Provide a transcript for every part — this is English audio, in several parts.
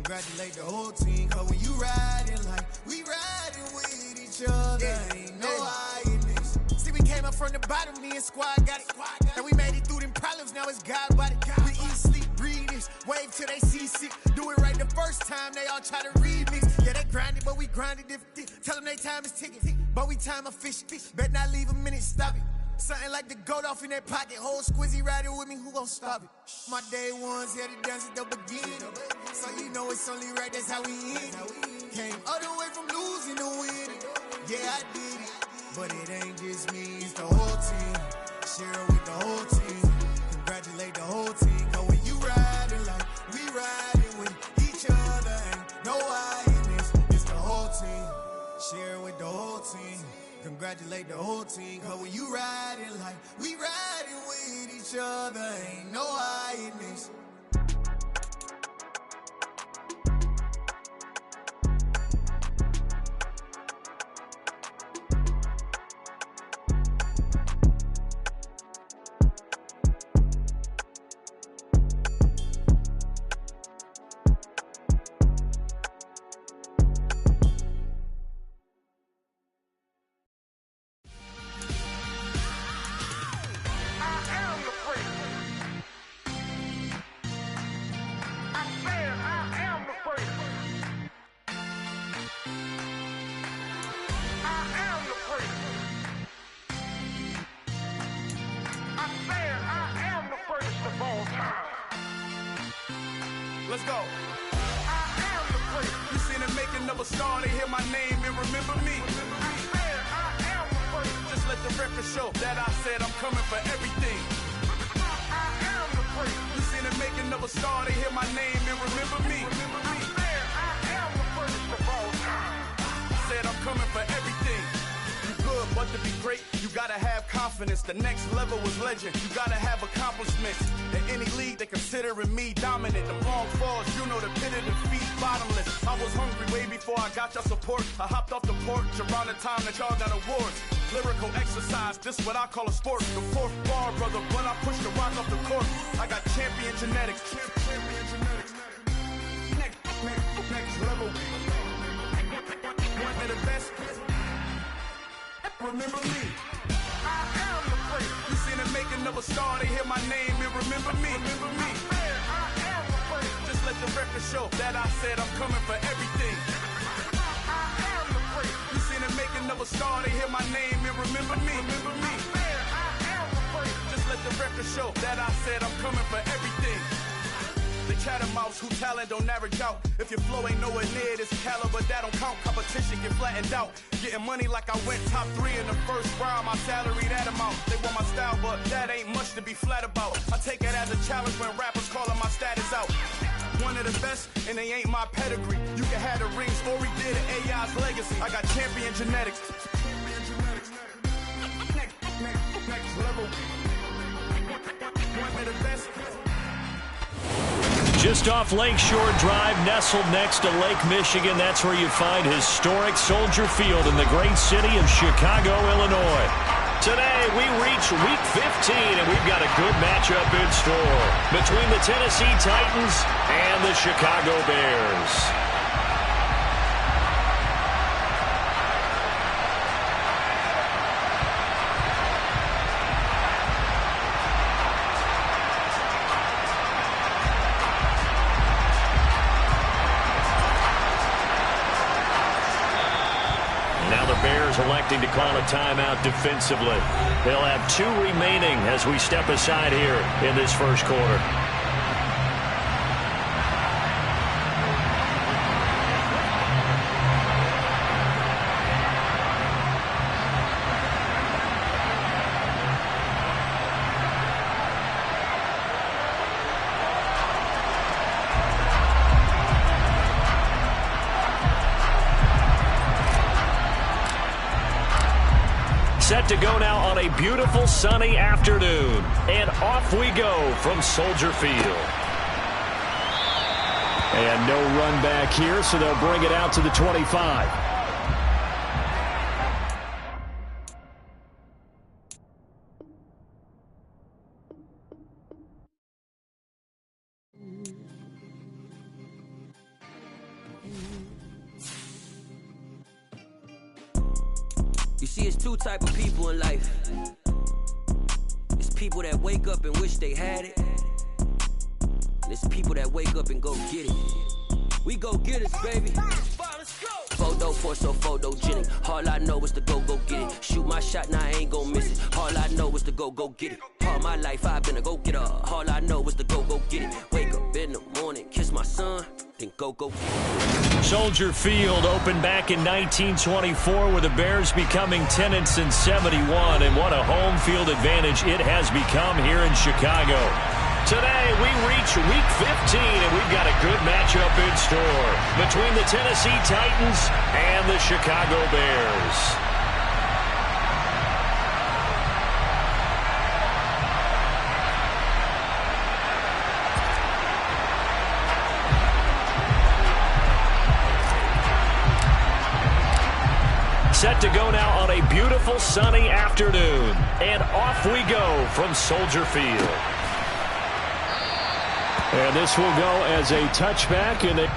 Congratulate the whole team, cause when you riding like we riding with each other, ain't no hiding this. See, we came up from the bottom, me and squad got it. And we made it through them problems, now it's God body. We eat, sleep, breathe this, wave till they see sick. Do it right the first time, they all try to remix. Yeah, they grinded, but we grinded different. Tell them they time is ticking, but we time efficient. Bet not leave a minute, stop it. Something like the goat off in that pocket. Whole squizzy riding with me, who gon' stop it? My day ones had to dance at the beginning. So you know it's only right, that's how we end it. Came all the way from losing to winning. Yeah, I did it. But it ain't just me, it's the whole team. Share it with the whole team. Congratulate the whole team. Cause when you riding like we riding with each other, ain't no hiding this. It's the whole team. Share it with the whole team. Congratulate the whole team, cause when you riding like we riding with each other, ain't no hiding this. Let's go. I am the prince. You seen the making of a star, they hear my name and remember me. I am the prince. Just let the record show that I said I'm coming for everything. I am the prince. You seen the making of a star, they hear my name and remember me. I am the prince of all time. Said I'm coming for everything. You good, but to be great, you gotta have confidence. The next level was legend. You gotta have accomplishments. In any league, they considering me dominant. The wrong falls, you know the pit of defeat, bottomless. I was hungry way before I got your support. I hopped off the porch around the time that y'all got awards. Lyrical exercise, this what I call a sport. The fourth bar, brother, when I push the rock off the court. I got champion genetics. Champion genetics. Next level. One of the best. Remember me. I am the prince. You seen the making of a star, they hear my name and remember me. Remember me. I am the prince. Just let the record show that I said I'm coming for everything. I am the prince. You seen the making of a star, they hear my name and remember me. Remember me. I am the prince. Just let the record show that I said I'm coming for everything. The catamounts who talent don't average out. If your flow ain't nowhere near this caliber, that don't count. Competition get flattened out. Getting money like I went top 3 in the first round. My salary that amount. They want my style, but that ain't much to be flat about. I take it as a challenge when rappers calling my status out. One of the best, and they ain't my pedigree. You can have the rings, or we did it, AI's legacy. I got champion genetics. Next level. One of the best. Just off Lakeshore Drive, nestled next to Lake Michigan. That's where you find historic Soldier Field in the great city of Chicago, Illinois. Today, we reach Week 15, and we've got a good matchup in store between the Tennessee Titans and the Chicago Bears. Electing to call a timeout defensively. They'll have 2 remaining as we step aside here in this first quarter. Set to go now on a beautiful sunny afternoon. And off we go from Soldier Field. And no run back here, so they'll bring it out to the 25. See, it's two type of people in life. It's people that wake up and wish they had it. And it's people that wake up and go get it. We go get it, baby. Photo for so photogenic. All I know is to go get it. Shoot my shot, now I ain't gon' miss it. All I know is to go get it. All my life I've been a go-getter. All I know is to go get it. Wake up in the morning, kiss my son, then go get it. Soldier Field opened back in 1924 with the Bears becoming 10 since 71, and what a home field advantage it has become here in Chicago. Today, we reach Week 15, and we've got a good matchup in store between the Tennessee Titans and the Chicago Bears. Set to go now on a beautiful sunny afternoon, and off we go from Soldier Field. And this will go as a touchback in the...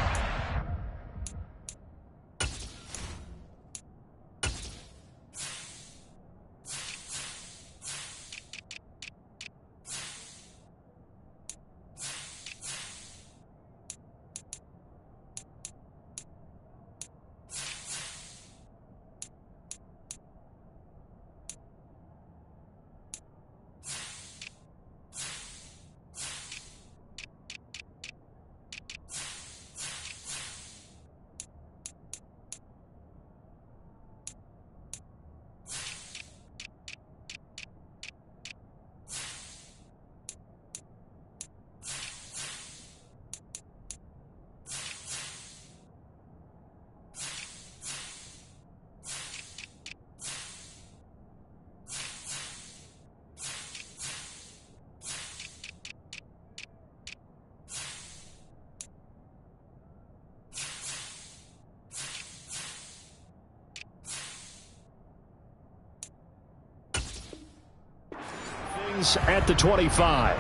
at the 25.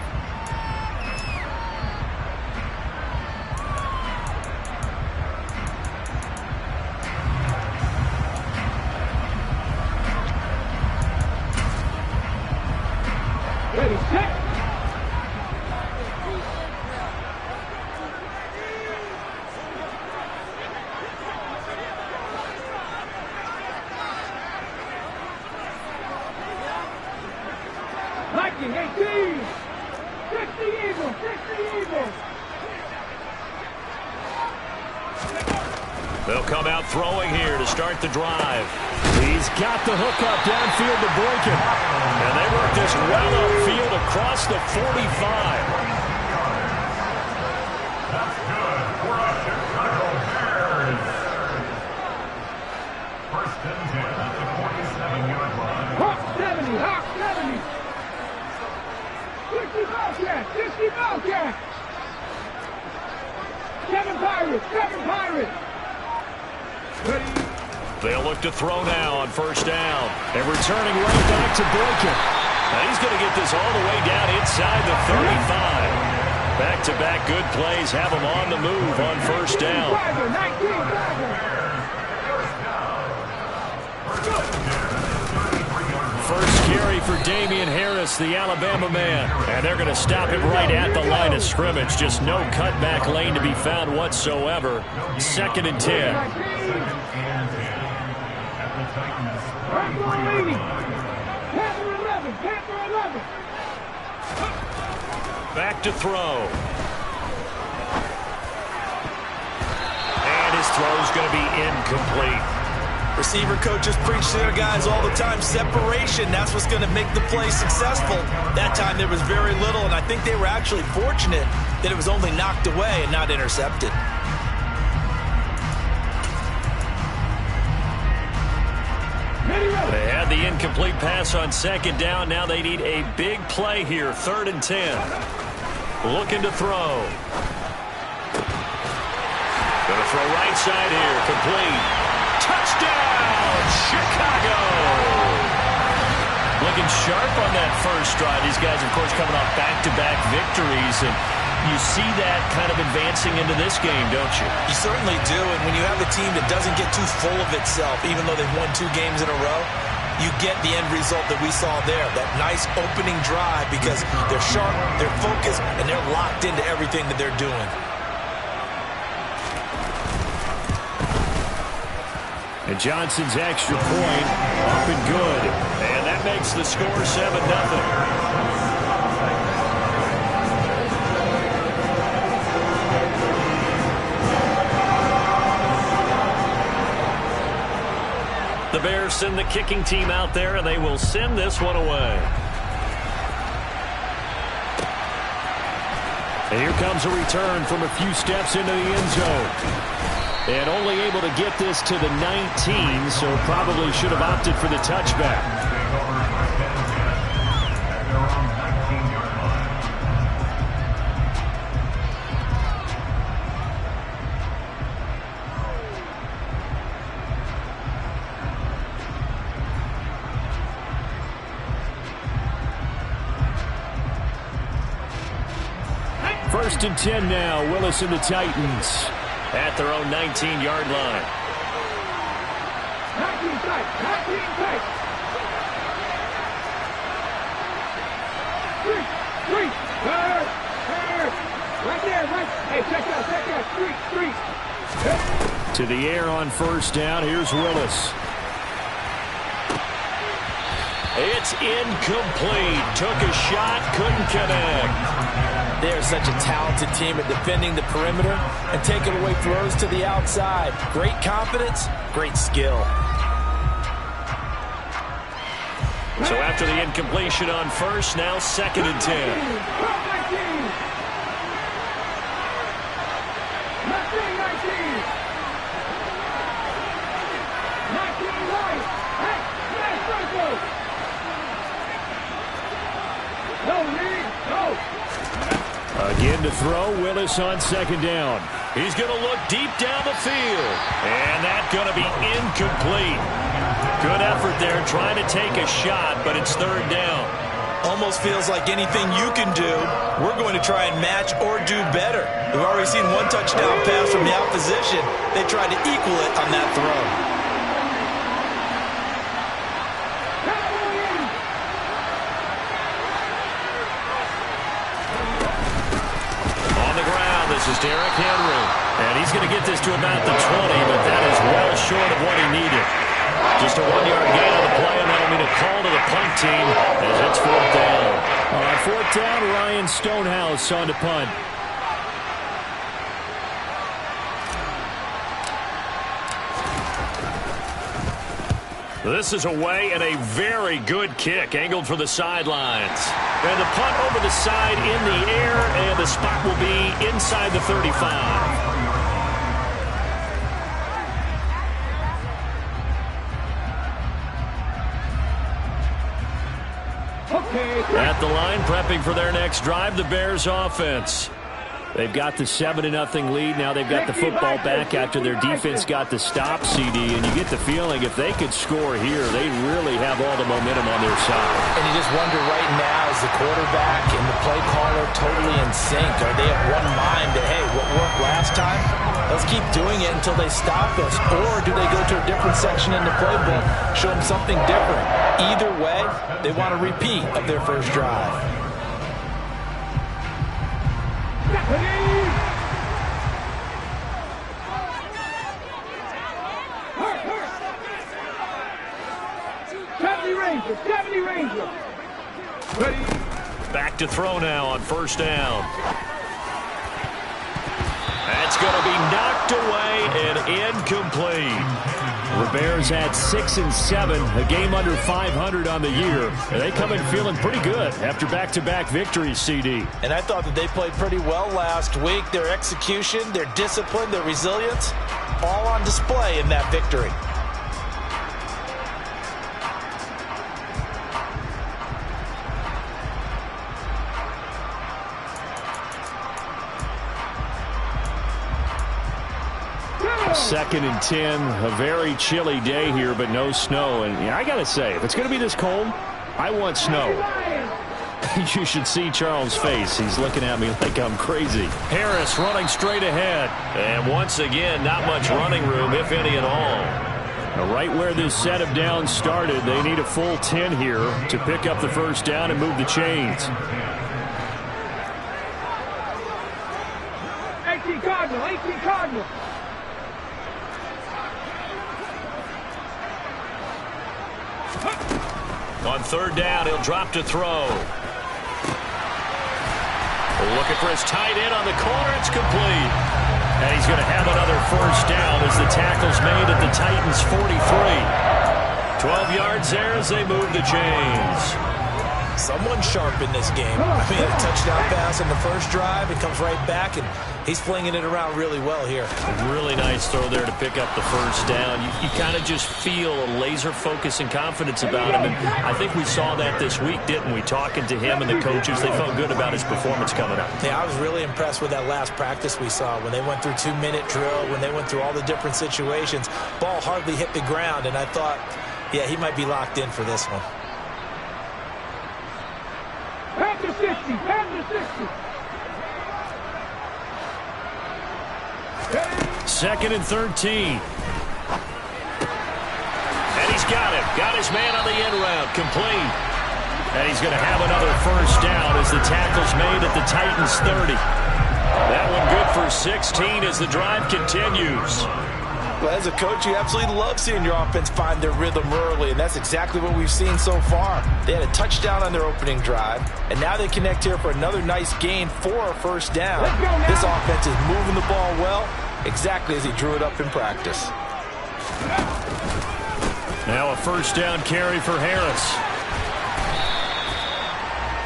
Ready, set. Lightning, 18. 60 Eagles, 60 Eagles. They'll come out throwing here to start the drive. He's got the hookup downfield to Boykin. And they work this well upfield across the 45. That's good for our Chicago Bears. First and 10 at the 47-yard line. Hawk 70, Hawk 70. 60 Bobcats, 60 Bobcats. 7 Pirates, 7 Pirates. They'll look to throw now on first down. And returning right back to Boykin. Now he's going to get this all the way down inside the 35. Back-to-back good plays have him on the move on first down. First carry for Damian Harris, the Alabama man. And they're going to stop him right at the line of scrimmage. Just no cutback lane to be found whatsoever. 2nd and 10. Back to throw. And his throw's going to be incomplete. Receiver coaches preach to their guys all the time. Separation, that's what's going to make the play successful. That time there was very little, and I think they were actually fortunate that it was only knocked away and not intercepted. They had the incomplete pass on 2nd down. Now they need a big play here. 3rd and 10. Looking to throw. Going to throw right side here. Complete. Touchdown, Chicago! Looking sharp on that first drive. These guys, of course, coming off back-to-back victories, and you see that kind of advancing into this game, don't you? You certainly do, and when you have a team that doesn't get too full of itself, even though they've won 2 games in a row, you get the end result that we saw there, that nice opening drive, because they're sharp, they're focused, and they're locked into everything that they're doing. And Johnson's extra point up and good. And that makes the score 7-0. The Bears send the kicking team out there, and they will send this one away. And here comes a return from a few steps into the end zone. And only able to get this to the 19, so probably should have opted for the touchback. First and 10 now. Willis and the Titans at their own 19-yard line. 19 tight. 19 tight. 3. Third. Right there. Right. Hey, check that. 3. To the air on first down. Here's Willis. It's incomplete. Took a shot. Couldn't connect. They're such a talented team at defending the perimeter and taking away throws to the outside. Great confidence, great skill. So after the incompletion on first, now second and 10. 19. Again to throw, Willis on second down. He's going to look deep down the field. And that's going to be incomplete. Good effort there trying to take a shot, but it's third down. Almost feels like anything you can do, we're going to try and match or do better. We've already seen one touchdown pass from the opposition. They tried to equal it on that throw. This is Derrick Henry. And he's going to get this to about the 20, but that is well short of what he needed. Just a 1-yard gain on the play, and that'll mean a call to the punt team as it's fourth down. On fourth down, Ryan Stonehouse on to punt. This is away and a very good kick, angled for the sidelines. And the punt over the side in the air, and the spot will be inside the 35. At the line, prepping for their next drive, the Bears offense. They've got the 7-0 lead. Now they've got the football back after their defense got the stop, CD. And you get the feeling if they could score here, they really have all the momentum on their side. And you just wonder right now, is the quarterback and the play caller totally in sync? Are they of one mind that, hey, what worked last time? Let's keep doing it until they stop us. Or do they go to a different section in the playbook, show them something different? Either way, they want a repeat of their first drive. Ranger. Back to throw now on first down. That's going to be knocked away and incomplete. The Bears had 6 and 7, a game under 500 on the year. And they come in feeling pretty good after back-to-back victories, CD. And I thought that they played pretty well last week. Their execution, their discipline, their resilience, all on display in that victory. Second and 10, a very chilly day here, but no snow. And I got to say, if it's going to be this cold, I want snow. You should see Charles' face. He's looking at me like I'm crazy. Harris running straight ahead. And once again, not much running room, if any at all. Right where this set of downs started, they need a full 10 here to pick up the first down and move the chains. 18 Cardinal, 18 Cardinal. On third down, he'll drop to throw. Looking for his tight end on the corner. It's complete. And he's going to have another first down as the tackle's made at the Titans' 43. 12 yards there as they move the chains. Someone sharp in this game. I mean, a touchdown pass in the first drive. It comes right back, and he's flinging it around really well here. Really nice throw there to pick up the first down. You kind of just feel a laser focus and confidence about him, and I think we saw that this week, didn't we? Talking to him and the coaches, they felt good about his performance coming up. Yeah, I was really impressed with that last practice we saw when they went through 2-minute drill, when they went through all the different situations. Ball hardly hit the ground, and I thought, yeah, he might be locked in for this one. Back to 60, back to 60. Second and 13. And he's got him. Got his man on the end route. Complete. And he's going to have another first down as the tackle's made at the Titans' 30. That one good for 16 as the drive continues. Well, as a coach, you absolutely love seeing your offense find their rhythm early, and that's exactly what we've seen so far. They had a touchdown on their opening drive, and now they connect here for another nice gain for a first down. This offense is moving the ball well, exactly as he drew it up in practice. Now a first down carry for Harris.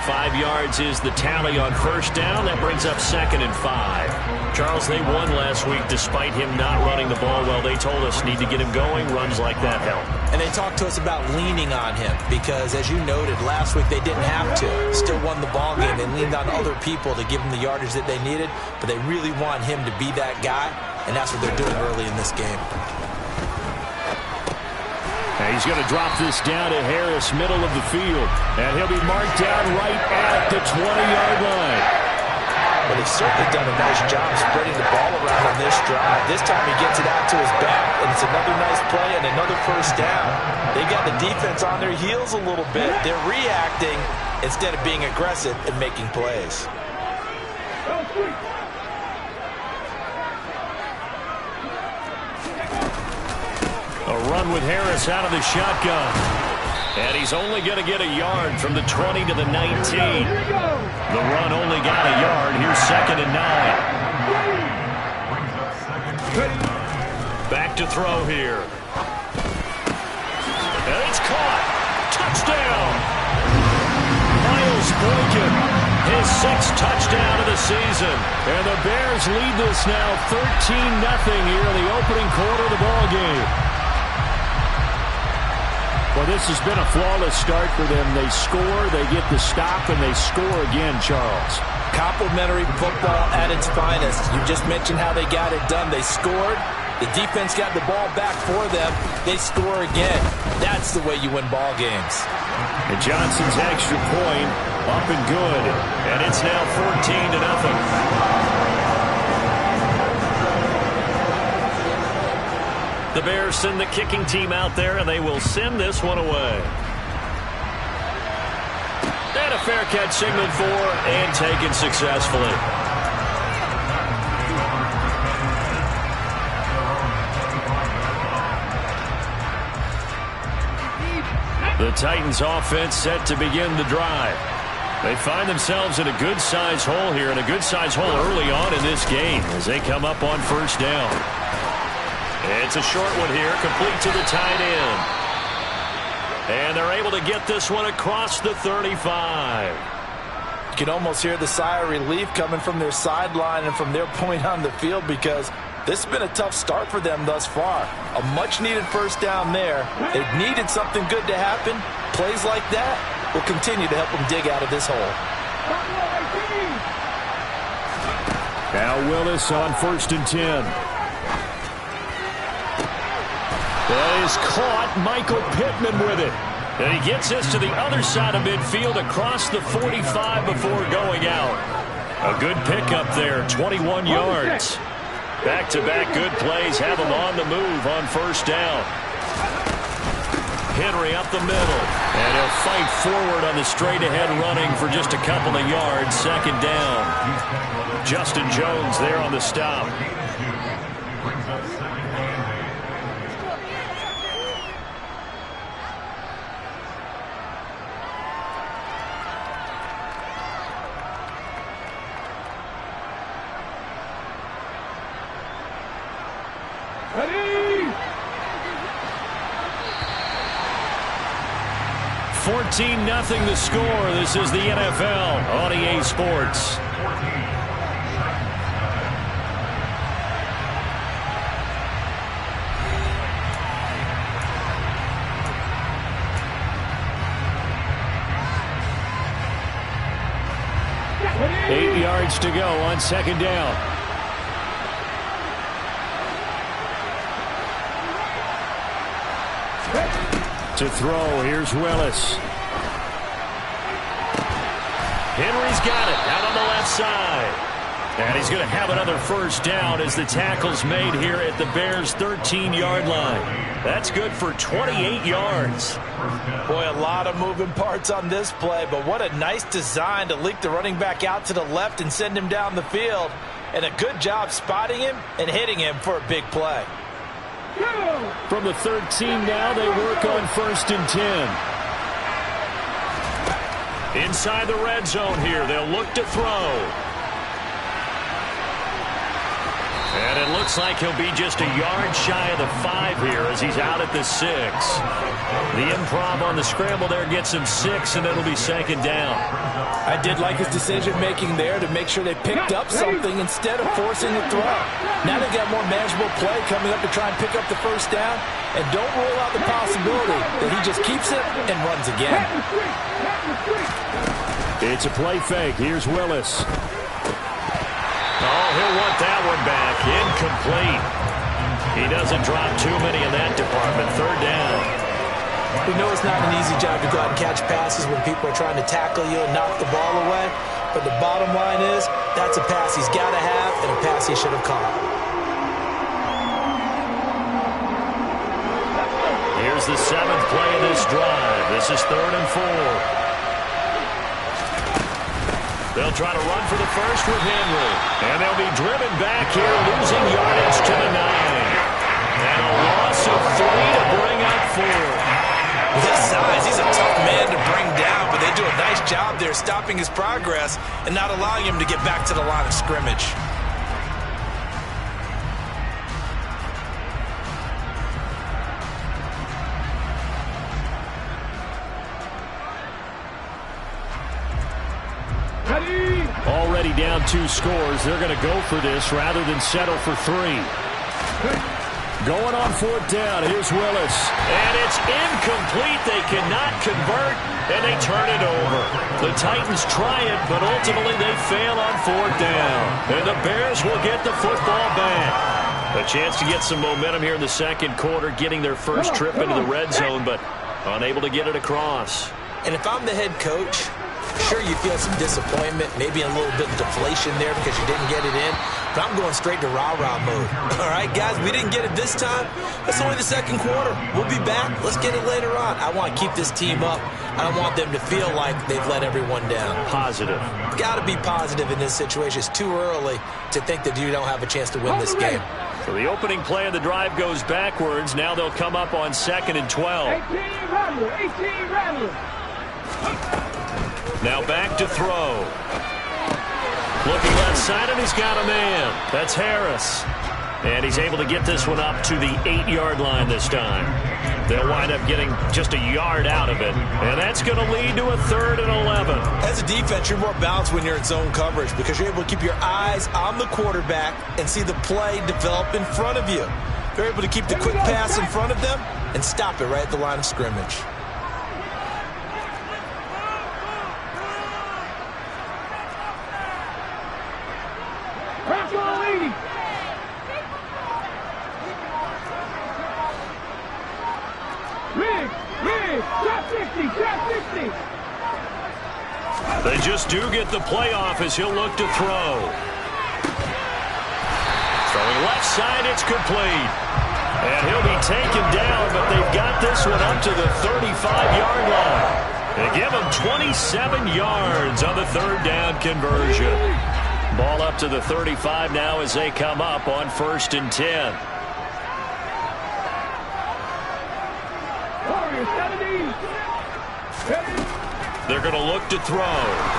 5 yards is the tally on first down. That brings up 2nd and 5. Charles, they won last week despite him not running the ball well. They told us need to get him going. Runs like that help. And they talked to us about leaning on him because, as you noted, last week they didn't have to. Still won the ball game. They leaned on other people to give them the yardage that they needed, but they really want him to be that guy, and that's what they're doing early in this game. And he's going to drop this down to Harris, middle of the field. And he'll be marked down right at the 20-yard line. Well, they've certainly done a nice job spreading the ball around on this drive. This time he gets it out to his back, and it's another nice play and another first down. They got the defense on their heels a little bit. They're reacting instead of being aggressive and making plays. A run with Harris out of the shotgun. And he's only going to get a yard from the 20 to the 19. The run only got a yard. Here's 2nd and 9. Back to throw here. And it's caught. Touchdown. Miles Boykin, his 6th touchdown of the season. And the Bears lead this now 13-0 here in the opening quarter of the ball game. Well, this has been a flawless start for them. They score, they get the stop, and they score again, Charles. Complimentary football at its finest. You just mentioned how they got it done. They scored. The defense got the ball back for them. They score again. That's the way you win ball games. And Johnson's extra point up and good. And it's now 14-0. The Bears send the kicking team out there, and they will send this one away. And a fair catch signaled for and taken successfully. The Titans offense set to begin the drive. They find themselves in a good-sized hole here, and a good-sized hole early on in this game as they come up on first down. It's a short one here, complete to the tight end. And they're able to get this one across the 35. You can almost hear the sigh of relief coming from their sideline and from their point on the field because this has been a tough start for them thus far. A much-needed first down there. They've needed something good to happen. Plays like that will continue to help them dig out of this hole. Now Willis on 1st and 10. That is caught. Michael Pittman with it. And he gets this to the other side of midfield across the 45 before going out. A good pickup there, 21 yards. Back-to-back good plays have him on the move on first down. Henry up the middle. And he'll fight forward on the straight-ahead running for just a couple of yards. Second down. Justin Jones there on the stop. Ready? 14-0 the score. This is the NFL on EA Sports. Ready? 8 yards to go on second down. To throw, here's Willis. Henry's got it out on the left side. And he's going to have another first down as the tackle's made here at the Bears' 13-yard line. That's good for 28 yards. Boy, a lot of moving parts on this play, but what a nice design to leak the running back out to the left and send him down the field. And a good job spotting him and hitting him for a big play. From the 13 now, they work on 1st and 10. Inside the red zone here, they'll look to throw. And it looks like he'll be just a yard shy of the 5 here as he's out at the 6. The improv on the scramble there gets him 6, and it'll be second down. I did like his decision-making there to make sure they picked up something instead of forcing the throw. Now they've got more manageable play coming up to try and pick up the first down. And don't rule out the possibility that he just keeps it and runs again. It's a play fake. Here's Willis. Oh, he'll want that one back. Incomplete. He doesn't drop too many in that department. Third down. We know it's not an easy job to go out and catch passes when people are trying to tackle you and knock the ball away. But the bottom line is, that's a pass he's got to have and a pass he should have caught. Here's the 7th play of this drive. This is 3rd and 4. They'll try to run for the first with Henry. And they'll be driven back here, losing yardage to the 9. And a loss of 3 to bring up 4. With his size, he's a tough man to bring down, but they do a nice job there stopping his progress and not allowing him to get back to the line of scrimmage. Already down 2 scores. They're going to go for this rather than settle for 3. Going on 4th down. Here's Willis. And it's incomplete. They cannot convert, and they turn it over. The Titans try it, but ultimately they fail on 4th down. And the Bears will get the football back. A chance to get some momentum here in the second quarter, getting their first trip into the red zone, but unable to get it across. And if I'm the head coach, sure, you feel some disappointment, maybe a little bit of deflation there because you didn't get it in, but I'm going straight to rah-rah mode. All right, guys, we didn't get it this time. It's only the second quarter. We'll be back. Let's get it later on. I want to keep this team up. I don't want them to feel like they've let everyone down. Positive. Got to be positive in this situation. It's too early to think that you don't have a chance to win this game. So the opening play of the drive goes backwards. Now they'll come up on 2nd and 12. 18 Rattler. Now back to throw. Looking left side, and he's got a man. That's Harris. And he's able to get this one up to the 8-yard line this time. They'll wind up getting just a yard out of it. And that's going to lead to a 3rd and 11. As a defense, you're more balanced when you're in zone coverage because you're able to keep your eyes on the quarterback and see the play develop in front of you. You're able to keep the quick pass in front of them and stop it right at the line of scrimmage. They just do get the playoff as he'll look to throw. Throwing left side, it's complete. And he'll be taken down, but they've got this one up to the 35-yard line. They give him 27 yards on the third down conversion. Ball up to the 35 now as they come up on 1st and 10. They're going to look to throw.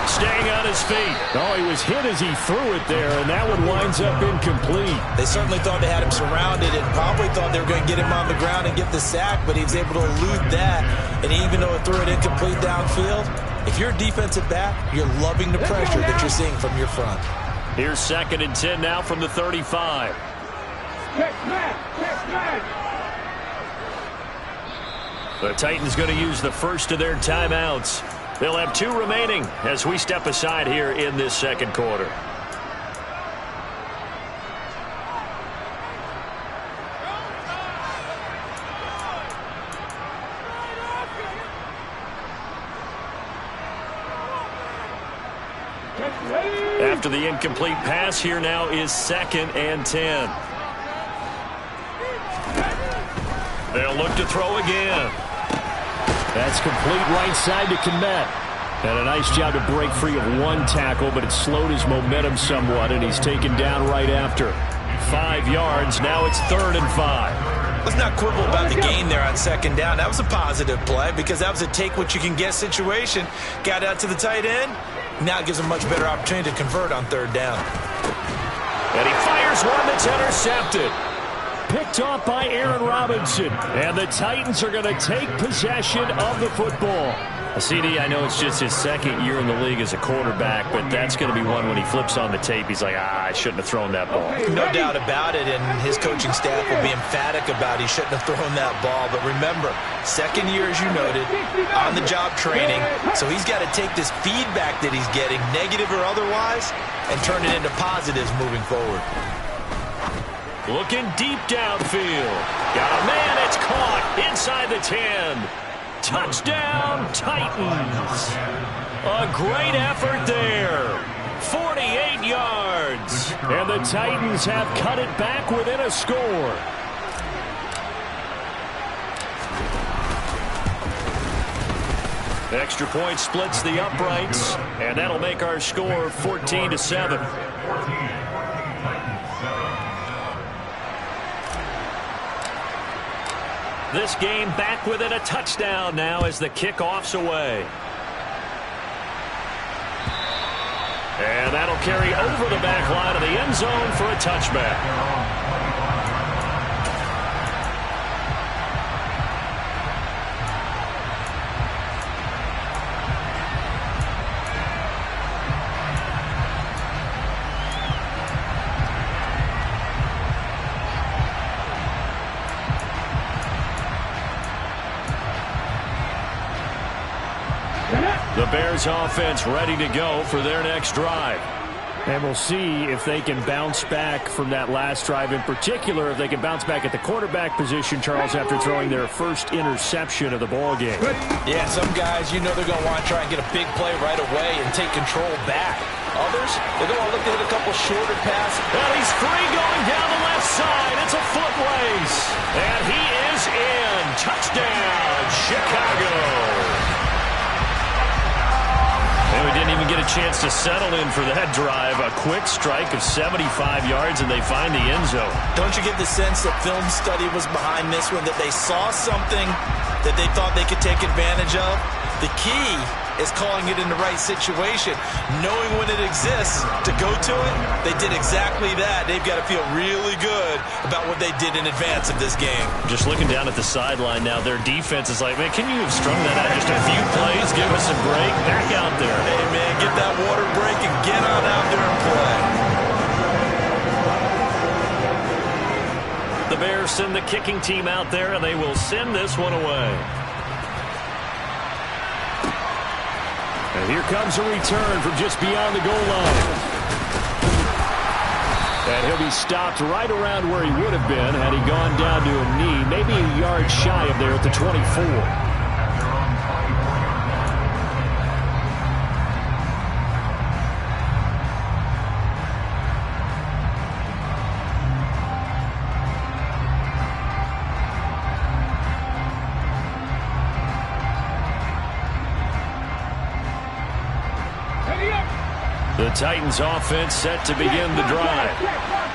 Staying on his feet. Oh, he was hit as he threw it there, and that one winds up incomplete. They certainly thought they had him surrounded and probably thought they were going to get him on the ground and get the sack, but he was able to elude that. And even though it threw it incomplete downfield, if you're a defensive back, you're loving the pressure that you're seeing from your front. Here's 2nd and 10 now from the 35. Check back. The Titans going to use the first of their timeouts. They'll have 2 remaining as we step aside here in this second quarter. After the incomplete pass, here now is 2nd and 10. They'll look to throw again. That's complete right side to Kmet. And a nice job to break free of one tackle, but it slowed his momentum somewhat, and he's taken down right after. 5 yards. Now it's 3rd and 5. Let's not quibble about the gain there on 2nd down. That was a positive play because that was a take-what-you-can-get situation. Got out to the tight end. Now it gives him a much better opportunity to convert on 3rd down. And he fires one that's intercepted. Picked off by Aaron Robinson. And the Titans are going to take possession of the football. CD, I know it's just his 2nd year in the league as a quarterback, but that's going to be one when he flips on the tape. He's like, I shouldn't have thrown that ball. No doubt about it, and his coaching staff will be emphatic about he shouldn't have thrown that ball. But remember, 2nd year, as you noted, on-the-job training, so he's got to take this feedback that he's getting, negative or otherwise, and turn it into positives moving forward. Looking deep downfield. Got a man, it's caught inside the 10. Touchdown, Titans. A great effort there. 48 yards. And the Titans have cut it back within a score. Extra point splits the uprights, and that'll make our score 14-7. This game back within a touchdown now as the kickoff's away. And that'll carry over the back line of the end zone for a touchback. The Bears offense ready to go for their next drive. And we'll see if they can bounce back from that last drive. In particular, if they can bounce back at the quarterback position, Charles, after throwing their first interception of the ball game. Yeah, some guys, you know they're going to want to try and get a big play right away and take control back. Others, they're going to look to hit a couple shorter passes. And he's free going down the left side. It's a foot race. And he is in. Touchdown, Chicago. And we didn't even get a chance to settle in for that drive. A quick strike of 75 yards, and they find the end zone. Don't you get the sense that film study was behind this one, that they saw something that they thought they could take advantage of? The key is calling it in the right situation, knowing when it exists to go to it. They did exactly that. They've got to feel really good about what they did in advance of this game. Just looking down at the sideline now, their defense is like, man, can you have strung that out just a few plays? Give us a break. Back out there. Hey, man, get that water break and get on out there and play. The Bears send the kicking team out there, and they will send this one away. And here comes a return from just beyond the goal line. And he'll be stopped right around where he would have been had he gone down to a knee, maybe a yard shy of there at the 24. Titans offense set to begin the drive.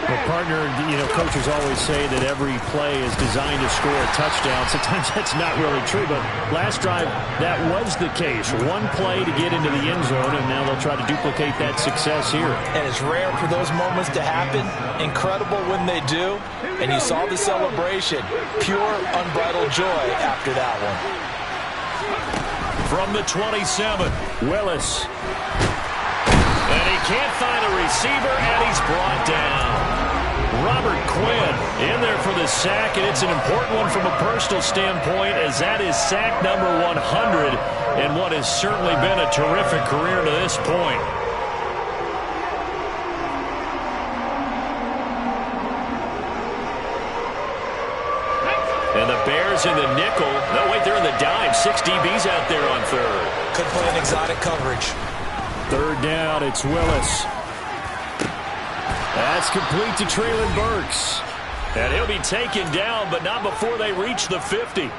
Well, partner, coaches always say that every play is designed to score a touchdown. Sometimes that's not really true, but last drive, that was the case. One play to get into the end zone, and now they'll try to duplicate that success here. And it's rare for those moments to happen. Incredible when they do. And you saw the celebration. Pure, unbridled joy after that one. From the 27, Willis. And he can't find a receiver, and he's brought down. Robert Quinn in there for the sack, and it's an important one from a personal standpoint, as that is sack number 100 in what has certainly been a terrific career to this point. And the Bears in the nickel. No, wait, they're in the dime. 6 DBs out there on third. Could play an exotic coverage. Third down, it's Willis. That's complete to Treylon Burks. And he'll be taken down, but not before they reach the 50.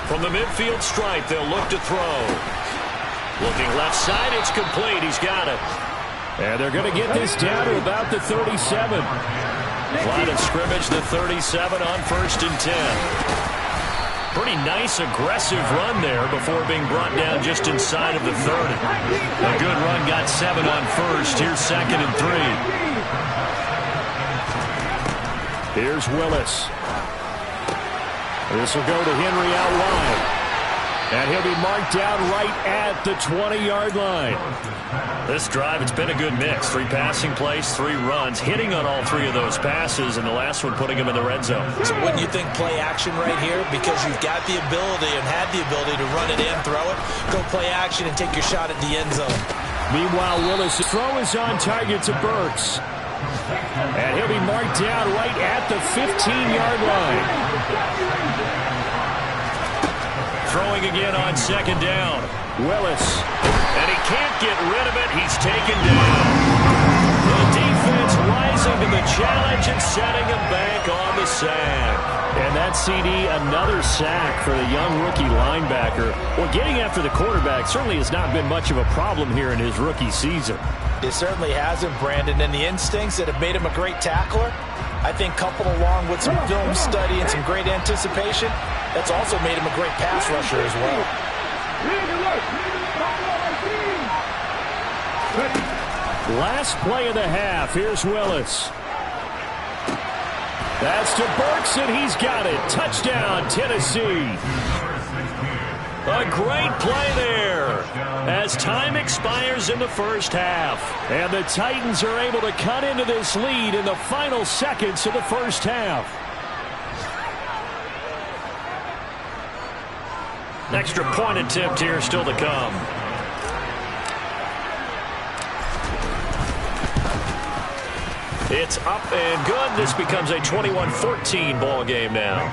From the midfield stripe, they'll look to throw. Looking left side, it's complete. He's got it. And they're going to get this down to about the 37. Line of scrimmage, the 37 on 1st and 10. Pretty nice, aggressive run there before being brought down just inside of the 30. A good run, got 7 on 1st. Here's 2nd and 3. Here's Willis. This will go to Henry out wide. And he'll be marked down right at the 20-yard line. This drive, it's been a good mix. 3 passing plays, 3 runs, hitting on all 3 of those passes, and the last one putting him in the red zone. So wouldn't you think play action right here? Because you've got the ability and had the ability to run it in, throw it, go play action, and take your shot at the end zone. Meanwhile, Willis' throw is on target to Burks. And he'll be marked down right at the 15-yard line. Throwing again on 2nd down. Willis. And he can't get rid of it. He's taken down. The defense rising to the challenge and setting him back on the sack. And that CD, another sack for the young rookie linebacker. Well, getting after the quarterback certainly has not been much of a problem here in his rookie season. It certainly hasn't, Brandon, and the instincts that have made him a great tackler, I think coupled along with some film study and some great anticipation, that's also made him a great pass rusher as well. Last play of the half. Here's Willis. That's to Burks, and he's got it. Touchdown, Tennessee. A great play there as time expires in the first half. And the Titans are able to cut into this lead in the final seconds of the first half. Extra point attempt here still to come. It's up and good. This becomes a 21-14 ball game now.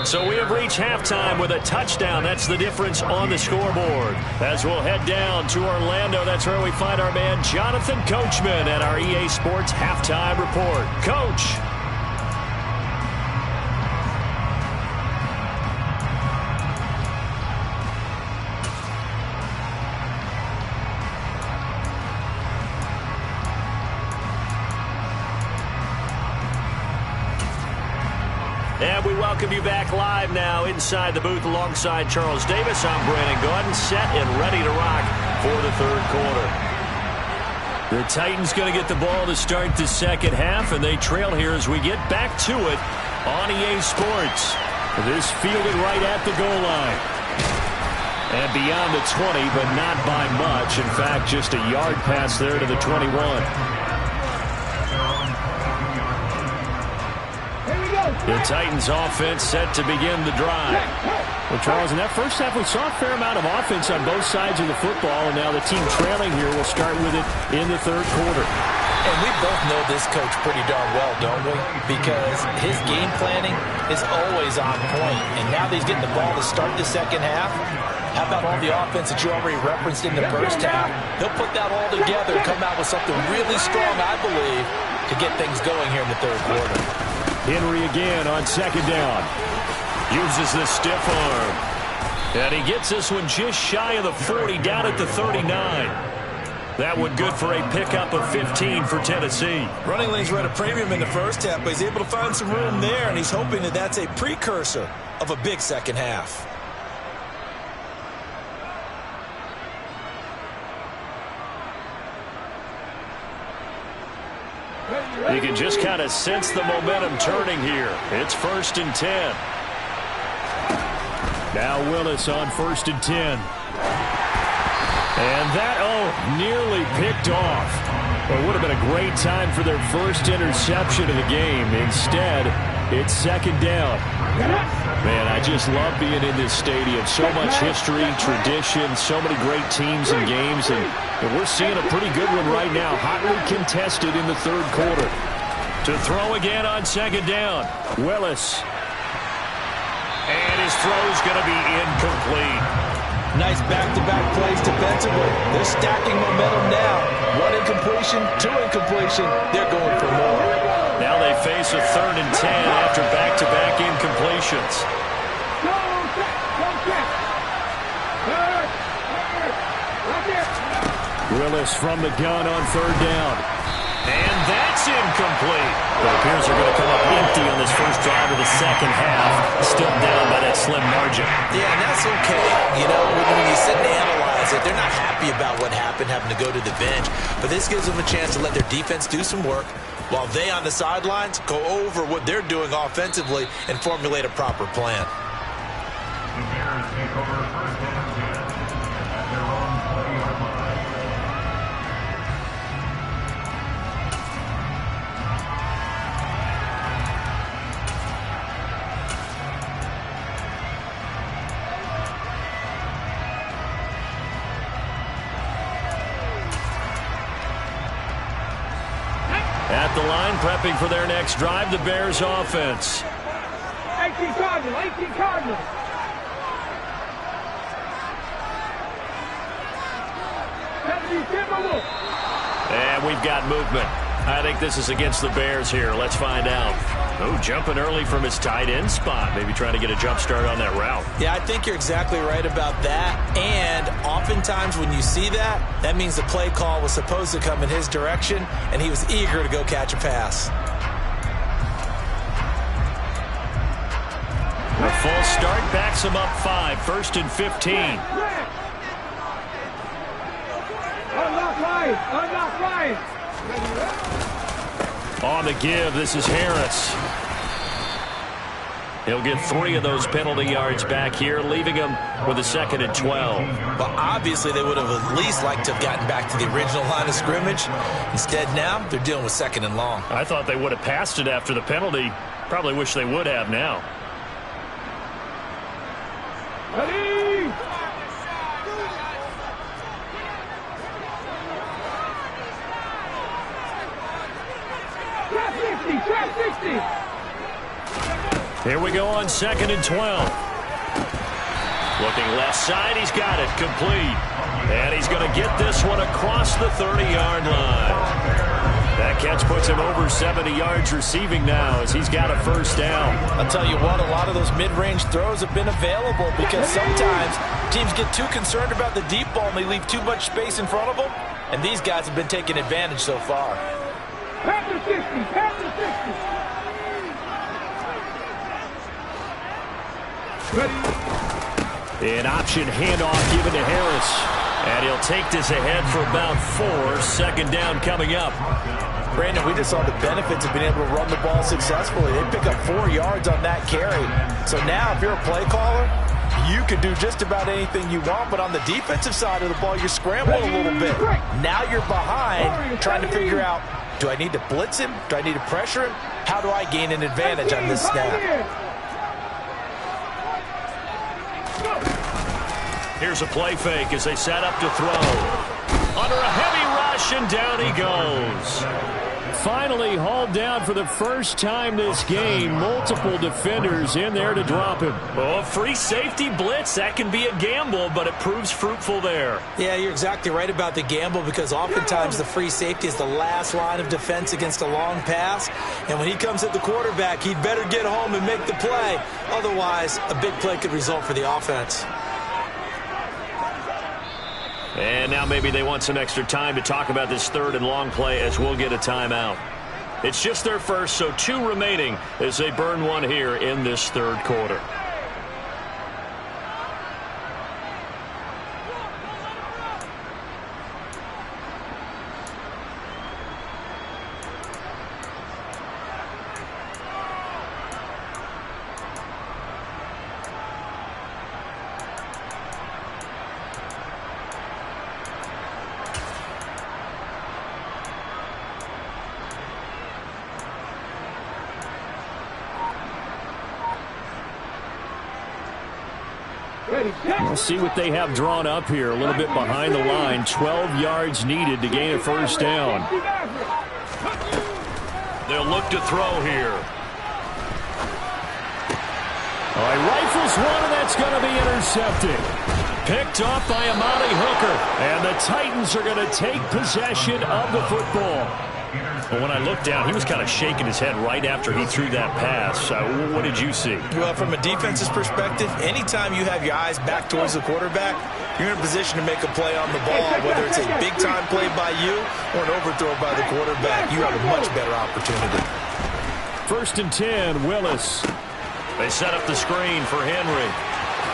So we have reached halftime with a touchdown. That's the difference on the scoreboard. As we'll head down to Orlando, that's where we find our man Jonathan Coachman at our EA Sports Halftime Report. Coach. And we welcome you back live now inside the booth alongside Charles Davis. I'm Brandon Gaudin, set and ready to rock for the third quarter. The Titans going to get the ball to start the second half, and they trail here as we get back to it on EA Sports. This fielded right at the goal line. And beyond the 20, but not by much. In fact, just a yard pass there to the 21. The Titans offense set to begin the drive. Well, Charles, in that first half, we saw a fair amount of offense on both sides of the football, and now the team trailing here will start with it in the third quarter. And we both know this coach pretty darn well, don't we? Because his game planning is always on point. And now that he's getting the ball to start the second half, How about all the offense that you already referenced in the first half? They'll put that all together and come out with something really strong, I believe, to get things going here in the third quarter. Henry again on second down. Uses the stiff arm. And he gets this one just shy of the 40, down at the 39. That one good for a pickup of 15 for Tennessee. Running lanes were at a premium in the first half, but he's able to find some room there, and he's hoping that that's a precursor of a big second half. You can just kind of sense the momentum turning here. It's 1st and 10. Now Willis on 1st and 10. And that, nearly picked off. Well, it would have been a great time for their first interception of the game. Instead, it's 2nd down. Man, I just love being in this stadium. So much history, tradition, so many great teams and games. And we're seeing a pretty good one right now. Hotly contested in the third quarter. To throw again on 2nd down. Willis. And his throw's going to be incomplete. Nice back-to-back plays defensively. They're stacking momentum now. 1 incompletion, 2 incompletion. They're going for more. Now they face a 3rd and 10 after back-to-back incompletions. Willis from the gun on 3rd down. And that's incomplete. It appears they're going to come up empty on this first drive of the second half. Still down by that slim margin. Yeah, and that's okay. You know, when you sit and analyze it, they're not happy about what happened, having to go to the bench. But this gives them a chance to let their defense do some work while they on the sidelines go over what they're doing offensively and formulate a proper plan. The Bears take over 1st and 10 at their own 20-yard line. At the line, prepping for their next drive, the Bears offense. 18 Cardinals, 18 Cardinals. And we've got movement. I think this is against the Bears here. Let's find out. Oh, jumping early from his tight end spot. Maybe trying to get a jump start on that route. Yeah, I think you're exactly right about that. And oftentimes when you see that, that means the play call was supposed to come in his direction, and he was eager to go catch a pass. A full start backs him up 5. 1st and 15. Unlock Ryan. Unlock Ryan. On the give, this is Harris. He'll get 3 of those penalty yards back here, leaving him with a 2nd and 12. But obviously they would have at least liked to have gotten back to the original line of scrimmage. Instead now, they're dealing with 2nd and long. I thought they would have passed it after the penalty. Probably wish they would have now. Ready? Trap 60. Here we go on 2nd and 12. Looking left side, he's got it complete. And he's going to get this one across the 30-yard line. That catch puts him over 70 yards receiving now as he's got a 1st down. I'll tell you what, a lot of those mid-range throws have been available because sometimes teams get too concerned about the deep ball and they leave too much space in front of them. And these guys have been taking advantage so far. Pass to 60. Pass to 60. An option handoff given to Harris. And he'll take this ahead for about 4. 2nd down coming up. Brandon, we just saw the benefits of being able to run the ball successfully. They pick up 4 yards on that carry. So now if you're a play caller, you can do just about anything you want. But on the defensive side of the ball, you're scrambling a little bit. Now you're behind trying to figure out, do I need to blitz him? Do I need to pressure him? How do I gain an advantage on this snap? Here's a play fake as they set up to throw. Under a heavy rush, and down he goes. finally hauled down for the first time this game. Multiple defenders in there to drop him. Well, a free safety blitz, that can be a gamble, but it proves fruitful there. Yeah, you're exactly right about the gamble, because oftentimes the free safety is the last line of defense against a long pass. And when he comes at the quarterback, he'd better get home and make the play. Otherwise, a big play could result for the offense. And now maybe they want some extra time to talk about this third and long play, as we'll get a timeout. It's just their first, so 2 remaining as they burn one here in this third quarter. We'll see what they have drawn up here. A little bit behind the line. 12 yards needed to gain a first down. They'll look to throw here. All right, rifles one, and that's going to be intercepted. Picked off by Amani Hooker. And the Titans are going to take possession of the football. But when I looked down, he was kind of shaking his head right after he threw that pass. What did you see? Well, from a defense's perspective, anytime you have your eyes back towards the quarterback, you're in a position to make a play on the ball, whether it's a big-time play by you or an overthrow by the quarterback. You have a much better opportunity. 1st and 10, Willis. They set up the screen for Henry.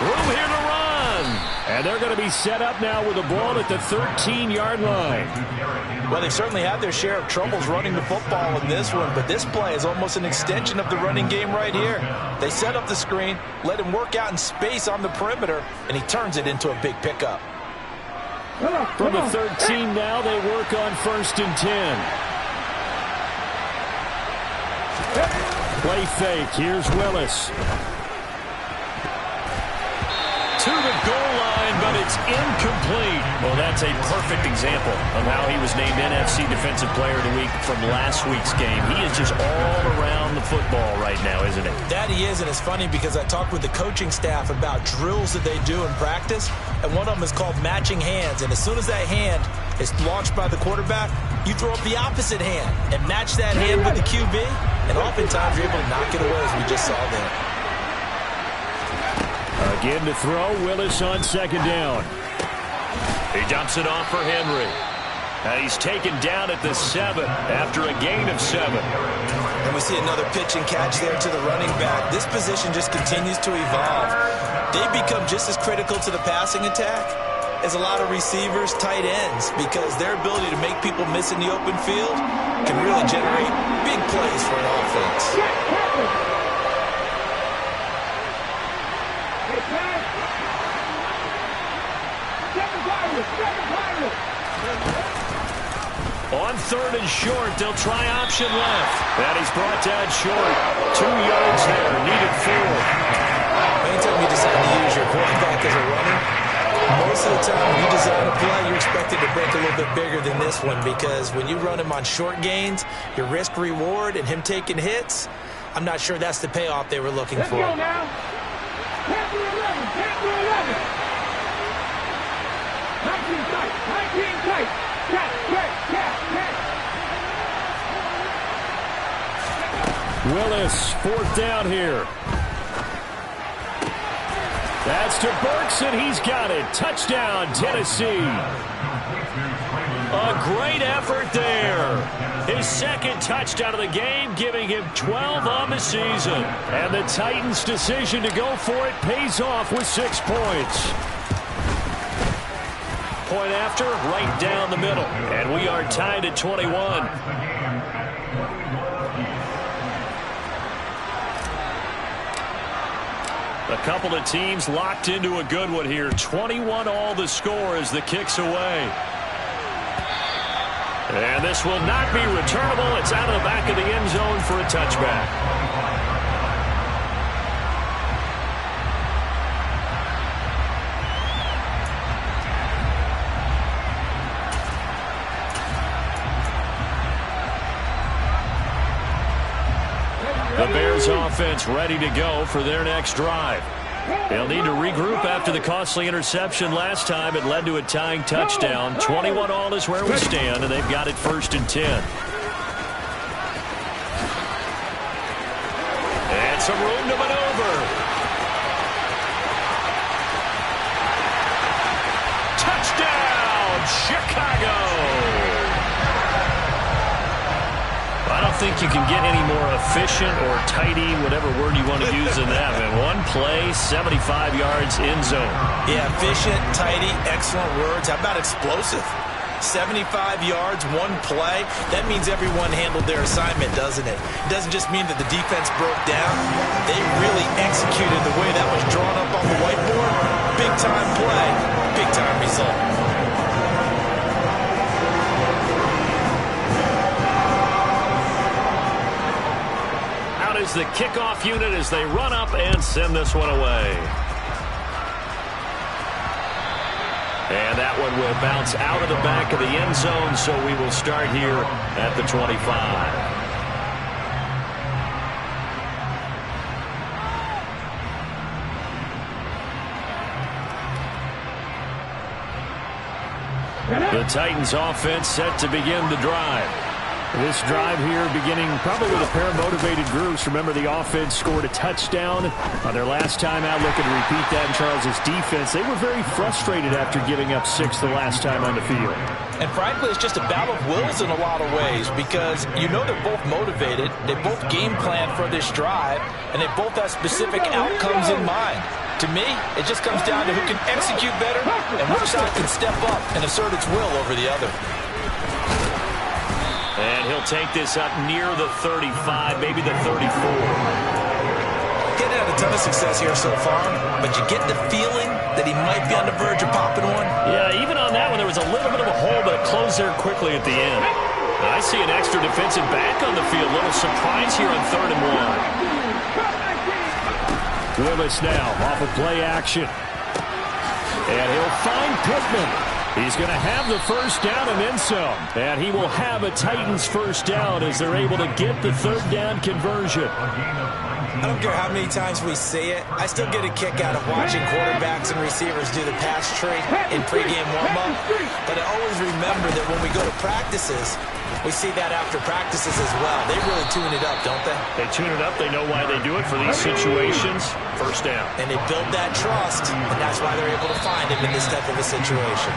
Room here to run. And they're going to be set up now with the ball at the 13-yard line. Well, they've certainly had their share of troubles running the football in this one, but this play is almost an extension of the running game right here. They set up the screen, let him work out in space on the perimeter, and he turns it into a big pickup. From the 13 now, they work on 1st and 10. Play fake. Here's Willis. To the goal line, but it's incomplete. Well, that's a perfect example of how he was named NFC Defensive Player of the Week from last week's game. He is just all around the football right now, isn't he? That he is, and it's funny because I talked with the coaching staff about drills that they do in practice, and one of them is called matching hands. And as soon as that hand is launched by the quarterback, you throw up the opposite hand and match that hand with the QB, and oftentimes you're able to knock it away, as we just saw there. Again to throw, Willis on 2nd down. He dumps it off for Henry. He's taken down at the 7 after a gain of 7. And we see another pitch and catch there to the running back. This position just continues to evolve. They become just as critical to the passing attack as a lot of receivers, tight ends, because their ability to make people miss in the open field can really generate big plays for an offense. On 3rd and short, they'll try option left. And he's brought down short. 2 yards there, needed 4. Anytime you decide to use your quarterback as a runner, most of the time when you design a play, you're expected to break a little bit bigger than this one, because when you run him on short gains, your risk-reward and him taking hits, I'm not sure that's the payoff they were looking for. Let's go now. 10 through 11, 10 through 11. 19 tight, 19 tight. Willis, 4th down here. That's to Burks, and he's got it. Touchdown, Tennessee. A great effort there. His 2nd touchdown of the game, giving him 12 on the season. And the Titans' decision to go for it pays off with 6 points. Point after, right down the middle. And we are tied at 21. A couple of teams locked into a good one here. 21 all the score as the kick's away. And this will not be returnable. It's out of the back of the end zone for a touchback. The Bears offense ready to go for their next drive. They'll need to regroup after the costly interception last time. It led to a tying touchdown. 21-all is where we stand, and they've got it 1st and 10. And some room to maneuver. Touchdown, Chicago! I don't think you can get any more efficient or tidy, whatever word you want to use in that. Man, one play, 75 yards, end zone. Yeah, efficient, tidy, excellent words. How about explosive? 75 yards, one play. That means everyone handled their assignment, doesn't it? It doesn't just mean that the defense broke down. They really executed the way that was drawn up on the whiteboard. Big-time play, big-time result. Is the kickoff unit as they run up and send this one away. And that one will bounce out of the back of the end zone, so we will start here at the 25. The Titans offense set to begin the drive. This drive here beginning probably with a pair of motivated groups. Remember, the offense scored a touchdown on their last time out. Looking to repeat that in Charles' defense. They were very frustrated after giving up 6 the last time on the field. And frankly, it's just a battle of wills in a lot of ways because you know they're both motivated. They both game plan for this drive, and they both have specific outcomes in mind. To me, it just comes down to who can execute better and which side can step up and assert its will over the other. And he'll take this up near the 35, maybe the 34. Getting had a ton of success here so far, but you get the feeling that he might be on the verge of popping one. Yeah, even on that one, there was a little bit of a hole, but it closed there quickly at the end. I see an extra defensive back on the field. Little surprise here on 3rd and 1. Willis now off of play action. And he'll find Pittman. He's going to have the first down and then some. And he will have a Titans first down as they're able to get the 3rd down conversion. I don't care how many times we say it, I still get a kick out of watching quarterbacks and receivers do the pass tree in pregame warm-up. But I always remember that when we go to practices, we see that after practices as well. They really tune it up, don't they? They tune it up. They know why they do it for these situations. First down. And they build that trust, and that's why they're able to find him in this type of a situation.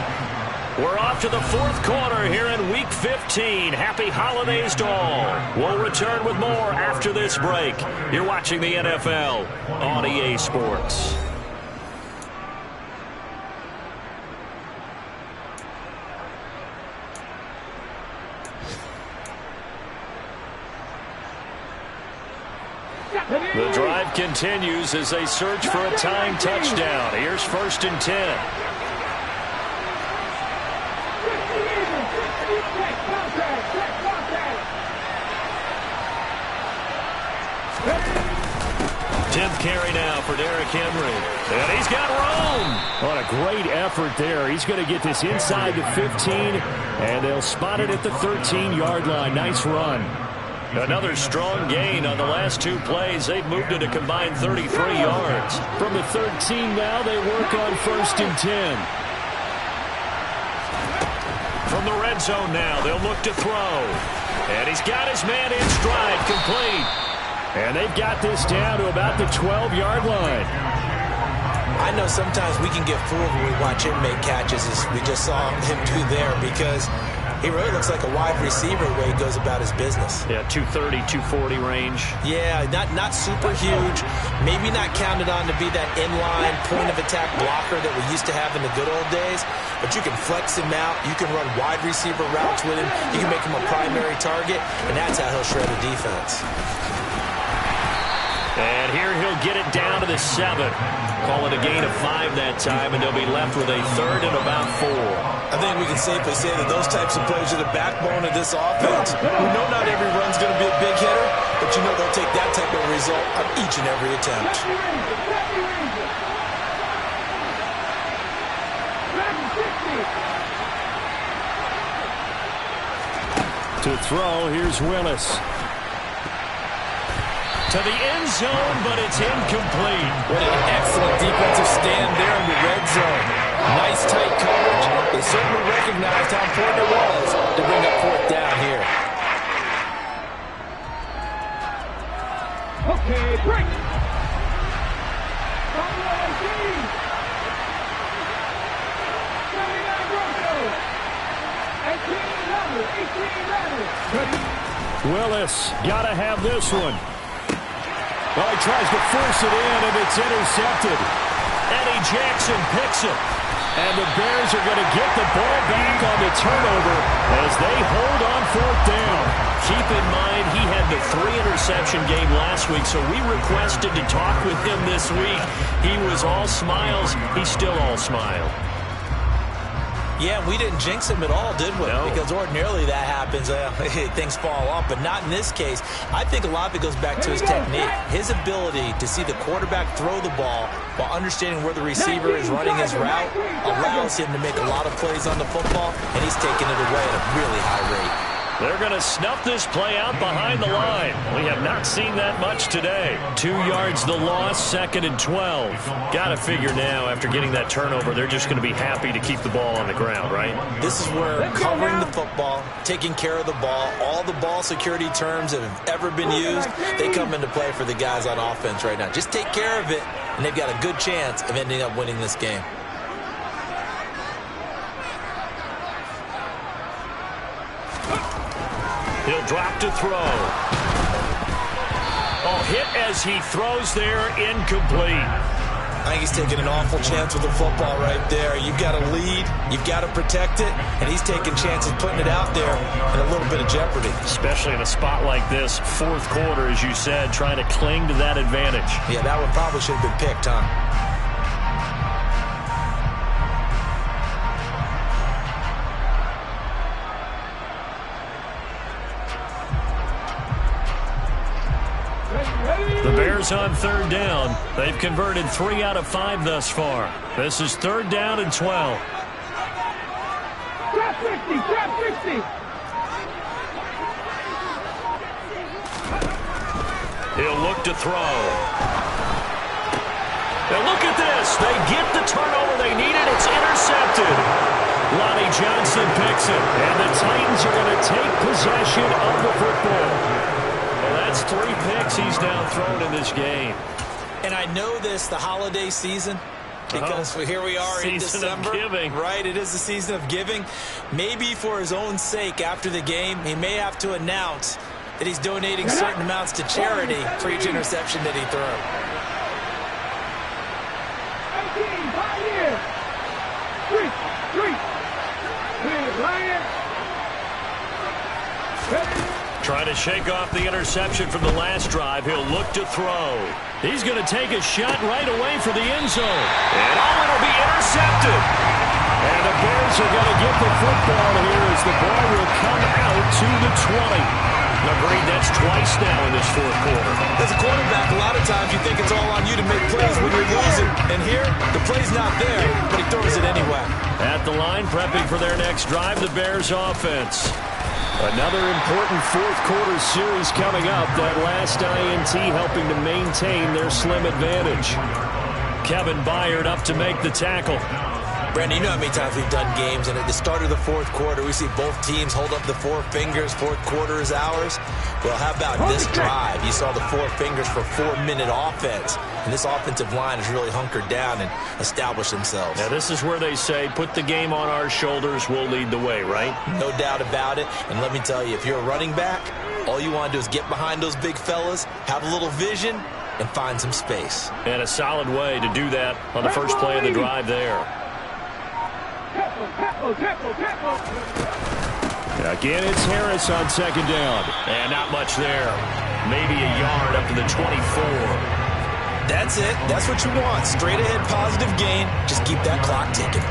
We're off to the 4th quarter here in Week 15. Happy holidays to all. We'll return with more after this break. You're watching the NFL on EA Sports. The drive continues as they search for a tying touchdown. Here's 1st and 10. Tenth carry now for Derrick Henry. And he's got room. What a great effort there. He's going to get this inside the 15, and they'll spot it at the 13-yard line. Nice run. Another strong gain on the last 2 plays. They've moved it a combined 33 yards. From the 13 now, they work on 1st and 10. From the red zone now, they'll look to throw. And he's got his man in stride, complete. And they've got this down to about the 12-yard line. I know sometimes we can get fooled when we watch him make catches, as we just saw him do there, because he really looks like a wide receiver the way he goes about his business. Yeah, 230, 240 range. Yeah, not super huge. Maybe not counted on to be that inline point-of-attack blocker that we used to have in the good old days. But you can flex him out. You can run wide receiver routes with him. You can make him a primary target, and that's how he'll shred a defense. And here he'll get it down to the 7. Call it a gain of 5 that time, and they'll be left with a 3rd and about 4. I think we can safely say that those types of plays are the backbone of this offense. We know not every run's going to be a big hitter, but you know they'll take that type of result on each and every attempt. To throw, here's Willis. to the end zone, but it's incomplete. What an excellent defensive stand there in the red zone. Nice tight coverage. They certainly recognized how important it was to bring up fourth down here. Okay, break. Willis got to have this one. Well, he tries to force it in, and it's intercepted. Eddie Jackson picks it. And the Bears are going to get the ball back on the turnover as they hold on fourth down. Keep in mind, he had the 3-interception game last week, so we requested to talk with him this week. He was all smiles. He's still all smile. Yeah, we didn't jinx him at all, did we? No. Because ordinarily that happens. Things fall off, but not in this case. I think a lot of it goes back to his technique. His ability to see the quarterback throw the ball while understanding where the receiver is running his route allows him to make a lot of plays on the football, and he's taking it away at a really high rate. They're going to snuff this play out behind the line. We have not seen that much today. 2 yards the loss, 2nd and 12. Got to figure now, after getting that turnover, they're just going to be happy to keep the ball on the ground, right? This is where covering the football, taking care of the ball, all the ball security terms that have ever been used, they come into play for the guys on offense right now. Just take care of it, and they've got a good chance of ending up winning this game. He'll drop to throw. Oh, hit as he throws there, incomplete. I think he's taking an awful chance with the football right there. You've got to lead, you've got to protect it, and he's taking chances putting it out there in a little bit of jeopardy. Especially in a spot like this, fourth quarter, as you said, trying to cling to that advantage. Yeah, that one probably should have been picked, huh? The Bears on third down. They've converted 3 out of 5 thus far. This is 3rd down and 12. Trap 50, trap 50. He'll look to throw. Now look at this. They get the turnover they needed. It's intercepted. Lonnie Johnson picks it. And the Titans are going to take possession of the football. That's 3 picks he's now thrown in this game. And I know this, the holiday season, because here we are in December. Season of giving. Right, it is the season of giving. Maybe for his own sake after the game, he may have to announce that he's donating certain amounts to charity for each interception that he throws. 18, 5 years. 3, Lion. Trying to shake off the interception from the last drive. He'll look to throw. He's going to take a shot right away for the end zone. And it'll be intercepted. And the Bears are going to get the football here as the ball will come out to the 20. Agreed, that's twice now in this fourth quarter. As a quarterback, a lot of times you think it's all on you to make plays when you're losing. And here, the play's not there, but he throws it anyway. At the line, prepping for their next drive, the Bears offense. Another important fourth quarter series coming up. That last INT helping to maintain their slim advantage. Kevin Byard up to make the tackle. Brandon, you know how many times we've done games, and at the start of the fourth quarter, we see both teams hold up the 4 fingers. Fourth quarter is ours. Well, how about this drive? You saw the 4 fingers for 4-minute offense, and this offensive line has really hunkered down and established themselves. Now, this is where they say, put the game on our shoulders, we'll lead the way, right? No doubt about it, and let me tell you, if you're a running back, all you want to do is get behind those big fellas, have a little vision, and find some space. And a solid way to do that on the first play of the drive there. Again, it's Harris on second down. And not much there. Maybe a yard up to the 24. That's it. That's what you want. Straight ahead positive gain. Just keep that clock ticking.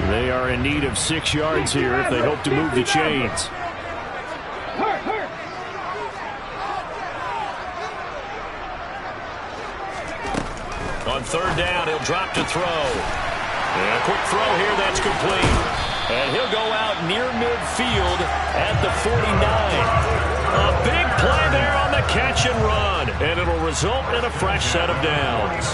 They are in need of 6 yards here if they hope to move the chains. On third down, he'll drop to throw. And a quick throw here, that's complete. And he'll go out near midfield at the 49. A big play there on the catch and run. And it'll result in a fresh set of downs.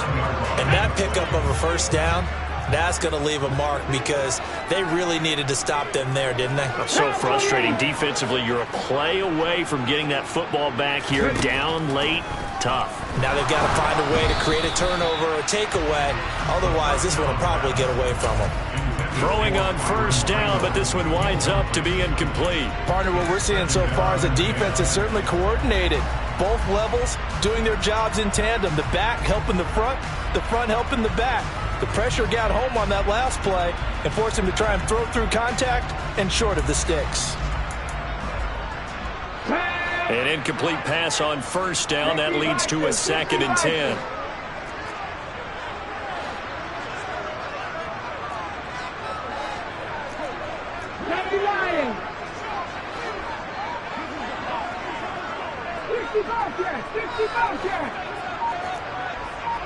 And that pickup of a first down, that's going to leave a mark because they really needed to stop them there, didn't they? So frustrating. Defensively, you're a play away from getting that football back here. Down late, tough. Now they've got to find a way to create a turnover or a takeaway. Otherwise, this one will probably get away from them. Throwing on first down, but this one winds up to be incomplete. Partner, what we're seeing so far is a defense is certainly coordinated. Both levels doing their jobs in tandem. The back helping the front helping the back. The pressure got home on that last play and forced him to try and throw through contact and short of the sticks. An incomplete pass on first down. That leads to a 2nd and 10.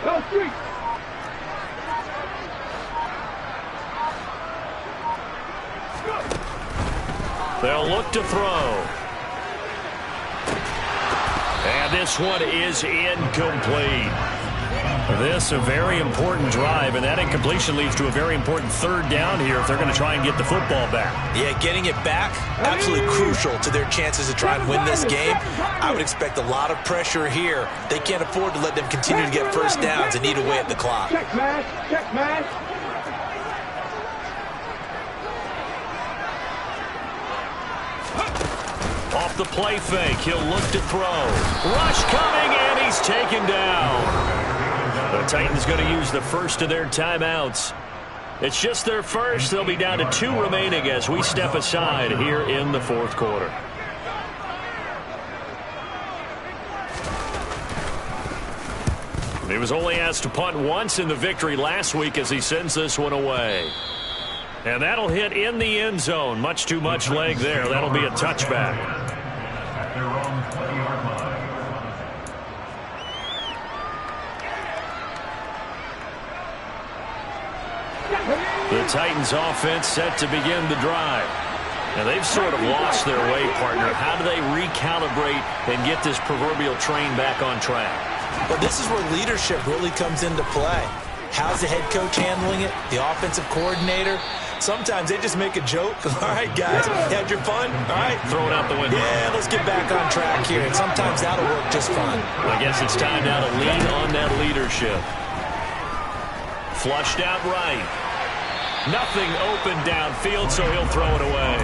Go street. They'll look to throw. And this one is incomplete. This a very important drive, and that incompletion leads to a very important third down here if they're going to try and get the football back. Yeah, getting it back, absolutely crucial to their chances to try and win this game. I would expect a lot of pressure here. They can't afford to let them continue to get first downs and eat away at the clock. Check, man. Check, man. Off the play fake, he'll look to throw. Rush coming, and he's taken down. The Titans going to use the first of their timeouts. It's just their first. They'll be down to 2 remaining as we step aside here in the fourth quarter. He was only asked to punt once in the victory last week as he sends this one away. And that'll hit in the end zone. Much too much leg there. That'll be a touchback. At their own 20-yard line. The Titans offense set to begin the drive. Now they've sort of lost their way, partner. How do they recalibrate and get this proverbial train back on track? But this is where leadership really comes into play. How's the head coach handling it? The offensive coordinator? Sometimes they just make a joke. All right, guys, you had your fun? All right. Throw it out the window. Yeah, let's get back on track here. And sometimes that'll work just fine. I guess it's time now to lean on that leadership. Flushed out right. Nothing open downfield, so he'll throw it away.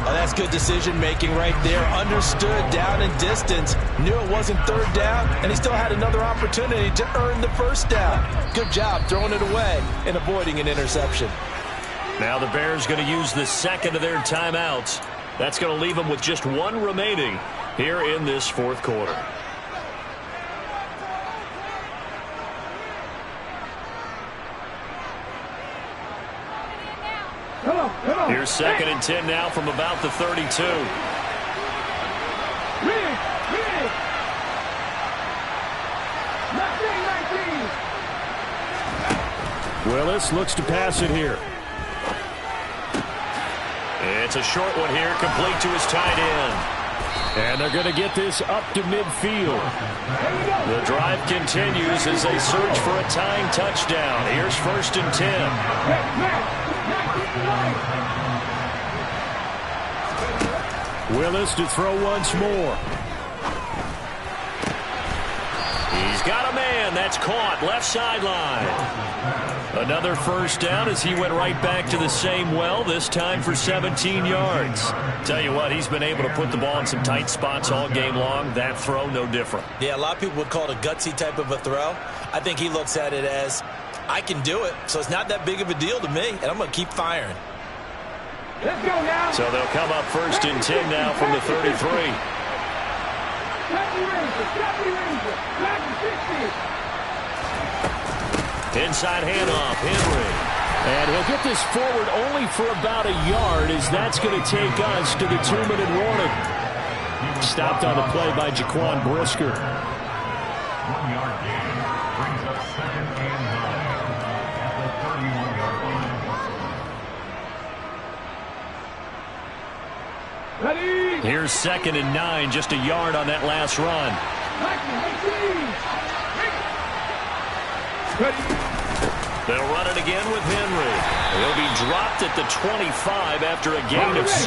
Oh, that's good decision-making right there. Understood down and distance. Knew it wasn't third down, and he still had another opportunity to earn the first down. Good job throwing it away and avoiding an interception. Now the Bears going to use the second of their timeouts. That's going to leave them with just 1 remaining here in this fourth quarter. Here's 2nd and 10 now from about the 32. Willis looks to pass it here. It's a short one here, complete to his tight end. And they're going to get this up to midfield. The drive continues as they search for a tying touchdown. Here's 1st and 10. Willis to throw once more. He's got a man. That's caught. Left sideline. Another first down as he went right back to the same well, this time for 17 yards. Tell you what, he's been able to put the ball in some tight spots all game long. That throw, no different. Yeah, a lot of people would call it a gutsy type of a throw. I think he looks at it as, I can do it, so it's not that big of a deal to me, and I'm going to keep firing. Let's go now. So they'll come up 1st and 10 now from the 33. Inside handoff, Henry. And he'll get this forward only for about a yard, as that's going to take us to the 2-minute warning. Stopped on the play by Jaquan Brisker. 1-yard gain. brings up 2nd and 9 at the 31-yard line. Ready? Here's 2nd and 9, just a yard on that last run. They'll run it again with Henry. He'll be dropped at the 25 after a gain of 6.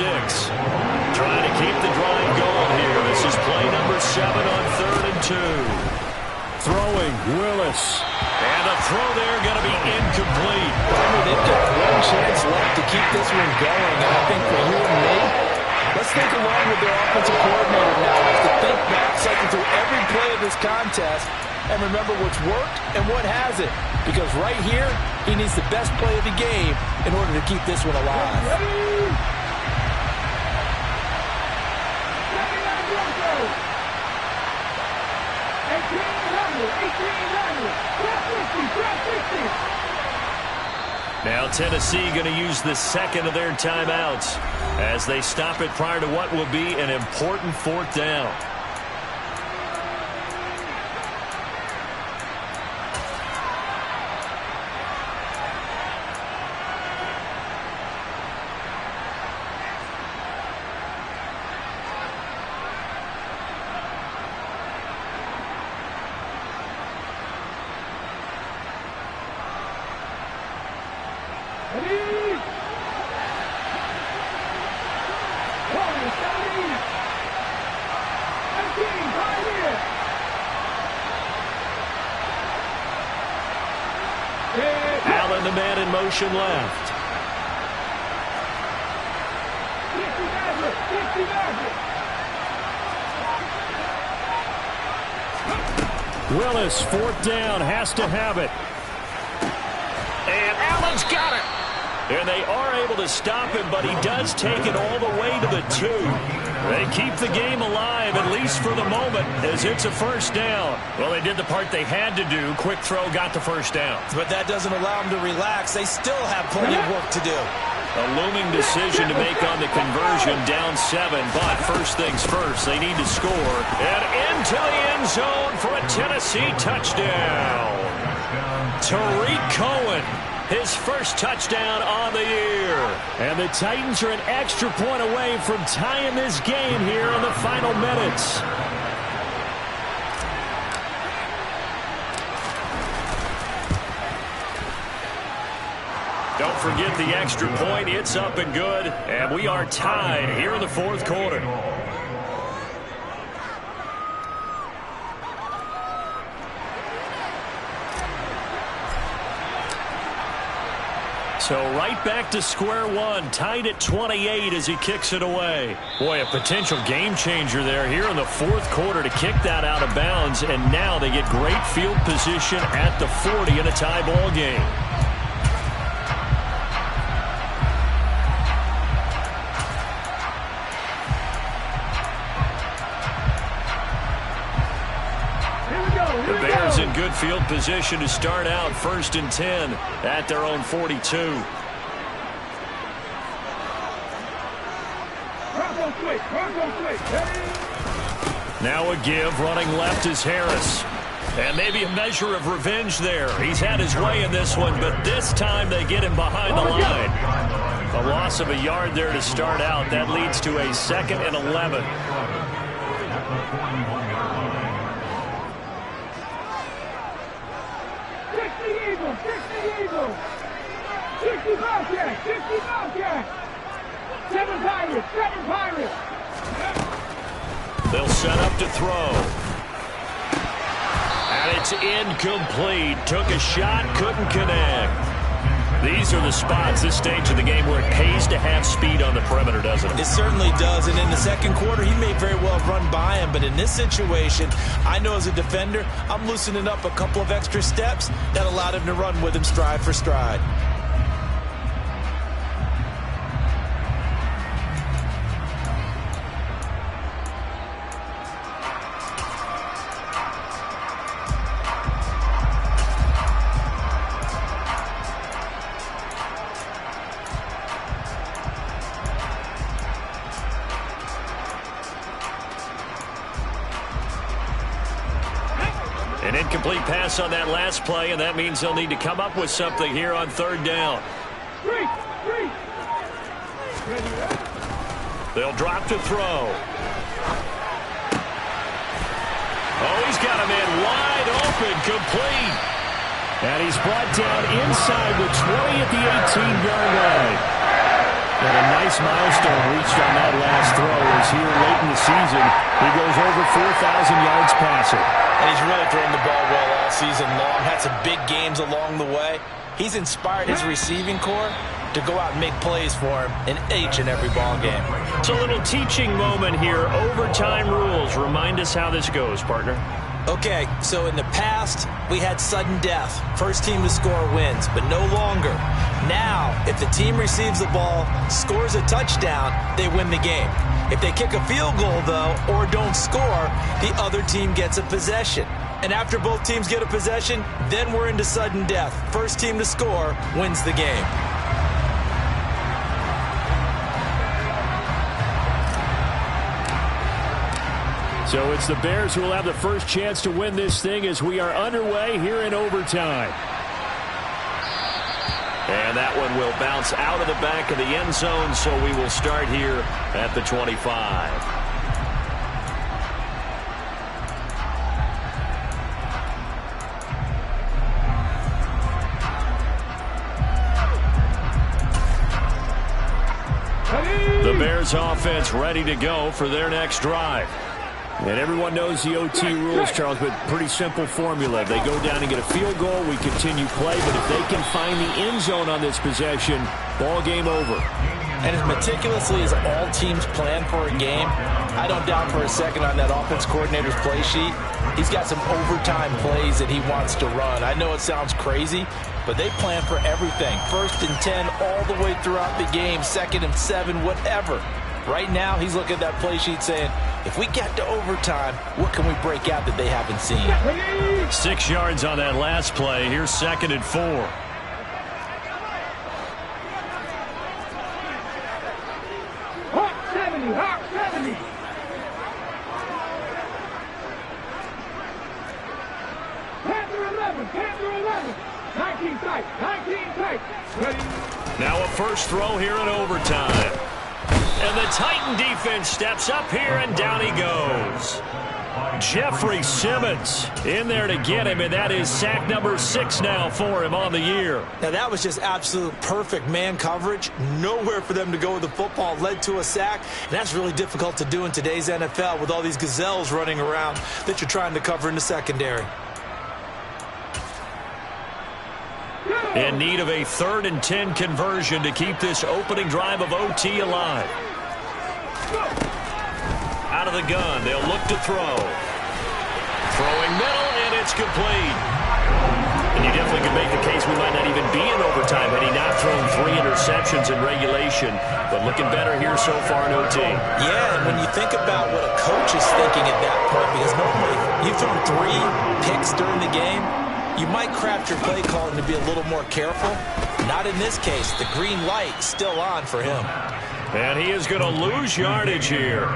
Trying to keep the drive going here. This is play number 7 on 3rd and 2. Throwing, Willis. And the throw there going to be incomplete. They've got one chance left to keep this one going. And I think for you and me, let's think along with their offensive coordinator now. Have to think back, cycle through every play of this contest, and remember what's worked and what hasn't. Because right here, he needs the best play of the game in order to keep this one alive. Now Tennessee going to use the second of their timeouts as they stop it prior to what will be an important 4th down. Allen, the man in motion left. Willis, 4th down, has to have it. And Allen's got it. And they are able to stop him, but he does take it all the way to the 2. They keep the game alive, at least for the moment, as it's a 1st down. Well, they did the part they had to do. Quick throw, got the 1st down. But that doesn't allow them to relax. They still have plenty of work to do. A looming decision to make on the conversion, down 7. But first things first, they need to score. And into the end zone for a Tennessee touchdown. Tariq Cohen, his first touchdown on the year. And the Titans are an extra point away from tying this game here in the final minutes. Don't forget the extra point. It's up and good. And we are tied here in the 4th quarter. So right back to square one, tied at 28 as he kicks it away. Boy, a potential game changer there here in the 4th quarter to kick that out of bounds, and now they get great field position at the 40 in a tie ball game. The Bears in good field position to start out 1st and 10 at their own 42. Now a give, running left is Harris. And maybe a measure of revenge there. He's had his way in this one, but this time they get him behind the line. A loss of a yard there to start out. That leads to a 2nd and 11. They'll set up to throw. And it's incomplete. Took a shot, couldn't connect. These are the spots, this stage of the game, where it pays to have speed on the perimeter, doesn't it? It certainly does, and in the 2nd quarter, he may very well run by him, but in this situation, I know as a defender, I'm loosening up a couple of extra steps that allowed him to run with him stride for stride. An incomplete pass on that last play, and that means they'll need to come up with something here on third down. They'll drop to throw. Oh, he's got a man wide open, complete. And he's brought down inside the 20 at the 18-yard line. And a nice milestone reached on that last throw as here late in the season, he goes over 4,000 yards passing. And he's really thrown the ball well all season long. Had some big games along the way. He's inspired his receiving corps to go out and make plays for him in each and every ball game. It's a little teaching moment here. Overtime rules. Remind us how this goes, partner. Okay, so in the past, we had sudden death. First team to score wins, but no longer. Now, if the team receives the ball, scores a touchdown, they win the game. If they kick a field goal, though, or don't score, the other team gets a possession. And after both teams get a possession, then we're into sudden death. First team to score wins the game. So it's the Bears who will have the first chance to win this thing as we are underway here in overtime. And that one will bounce out of the back of the end zone, so we will start here at the 25. The Bears offense ready to go for their next drive. And everyone knows the OT rules, Charles, but pretty simple formula. They go down and get a field goal, we continue play, but if they can find the end zone on this possession, ball game over. And as meticulously as all teams plan for a game, I don't doubt for a second on that offense coordinator's play sheet, he's got some overtime plays that he wants to run. I know it sounds crazy, but they plan for everything. 1st and 10 all the way throughout the game, 2nd and 7, whatever. Right now, he's looking at that play sheet saying, if we get to overtime, what can we break out that they haven't seen? 6 yards on that last play. Here's 2nd and 4. Hawk 70, Hawk 70. Panther 11, Panther 11. 19 tight, 19 tight. Ready. Now a first throw here in overtime. And the Titan defense steps up here, and down he goes. Jeffrey Simmons in there to get him, and that is sack number 6 now for him on the year. Now, that was just absolute perfect man coverage. Nowhere for them to go with the football. Led to a sack, and that's really difficult to do in today's NFL with all these gazelles running around that you're trying to cover in the secondary. In need of a 3rd and 10 conversion to keep this opening drive of OT alive. Out of the gun, they'll look to throw. Throwing middle, and it's complete. And you definitely could make the case we might not even be in overtime had he not thrown 3 interceptions in regulation. But looking better here so far in OT. Yeah, and when you think about what a coach is thinking at that point, because normally you've thrown 3 picks during the game, you might craft your play calling to be a little more careful. Not in this case. The green light still on for him. And he is going to lose yardage here.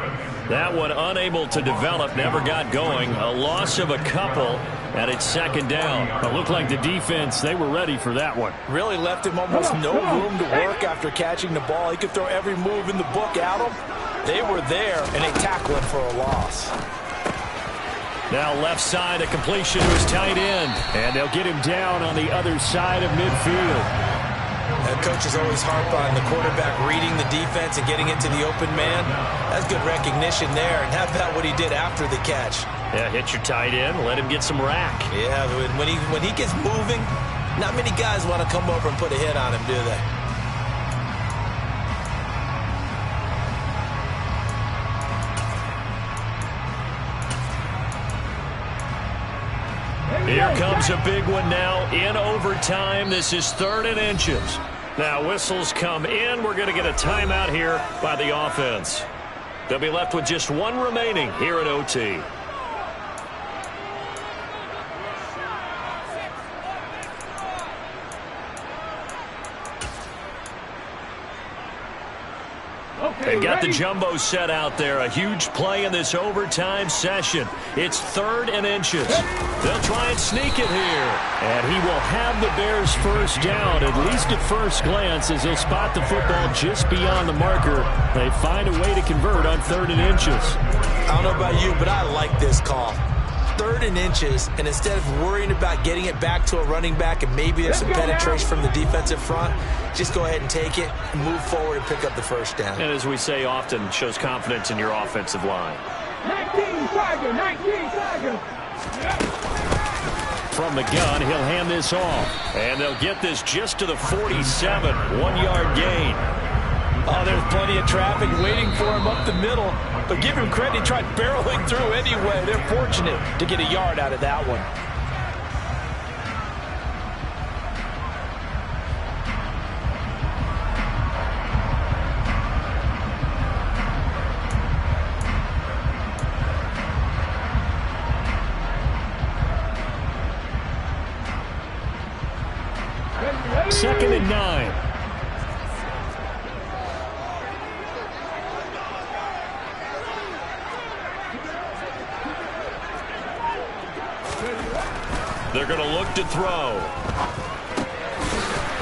That one unable to develop, never got going. A loss of a couple, and it's 2nd down. It looked like the defense, they were ready for that one. Really left him almost no room to work after catching the ball. He could throw every move in the book at him. They were there, and they tackled him for a loss. Now left side, a completion to his tight end. And they'll get him down on the other side of midfield. Coaches always harp on the quarterback reading the defense and getting into the open man. That's good recognition there. And how about what he did after the catch? Yeah, hit your tight end, let him get some rack. Yeah, when he gets moving, not many guys want to come over and put a hit on him, do they? Here comes a big one now in overtime. This is 3rd and inches. Now whistles come in. We're going to get a timeout here by the offense. They'll be left with just 1 remaining here at OT. They've got the jumbo set out there. A huge play in this overtime session. It's 3rd and inches. They'll try and sneak it here. And he will have the Bears first down, at least at first glance, as he'll spot the football just beyond the marker. They find a way to convert on 3rd and inches. I don't know about you, but I like this call. 3rd and inches, and instead of worrying about getting it back to a running back and maybe there's some penetration from the defensive front, just go ahead and take it, move forward, and pick up the first down. And as we say often, shows confidence in your offensive line. 19 seconds. From the gun, he'll hand this off. And they'll get this just to the 47, 1-yard gain. Oh, there's plenty of traffic waiting for him up the middle. But give him credit, he tried barreling through anyway. They're fortunate to get a yard out of that one. Second and 9. They're going to look to throw.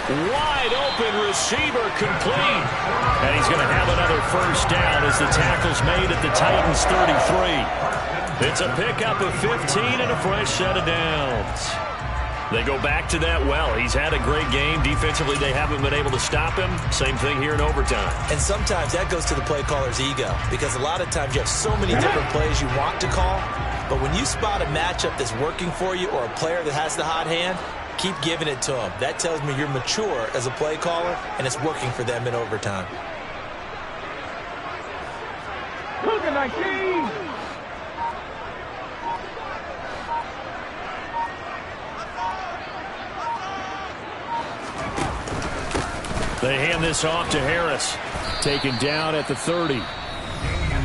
Wide open receiver complete. And he's going to have another first down as the tackle's made at the Titans 33. It's a pickup of 15 and a fresh set of downs. They go back to that well. He's had a great game. Defensively, they haven't been able to stop him. Same thing here in overtime. And sometimes that goes to the play caller's ego, because a lot of times you have so many different plays you want to call, but when you spot a matchup that's working for you or a player that has the hot hand, keep giving it to them. That tells me you're mature as a play caller, and it's working for them in overtime. Look at 19. They hand this off to Harris. Taken down at the 30.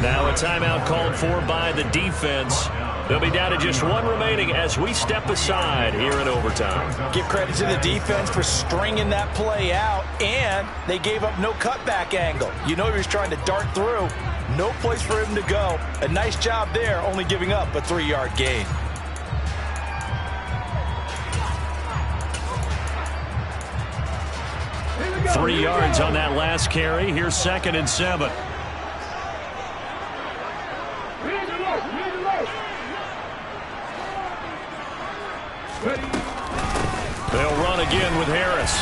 Now a timeout called for by the defense. They'll be down to just one remaining as we step aside here in overtime. Give credit to the defense for stringing that play out, and they gave up no cutback angle. You know he was trying to dart through. No place for him to go. A nice job there, only giving up a 3-yard gain. Three yards on that last carry. Here's 2nd and 7. They'll run again with Harris.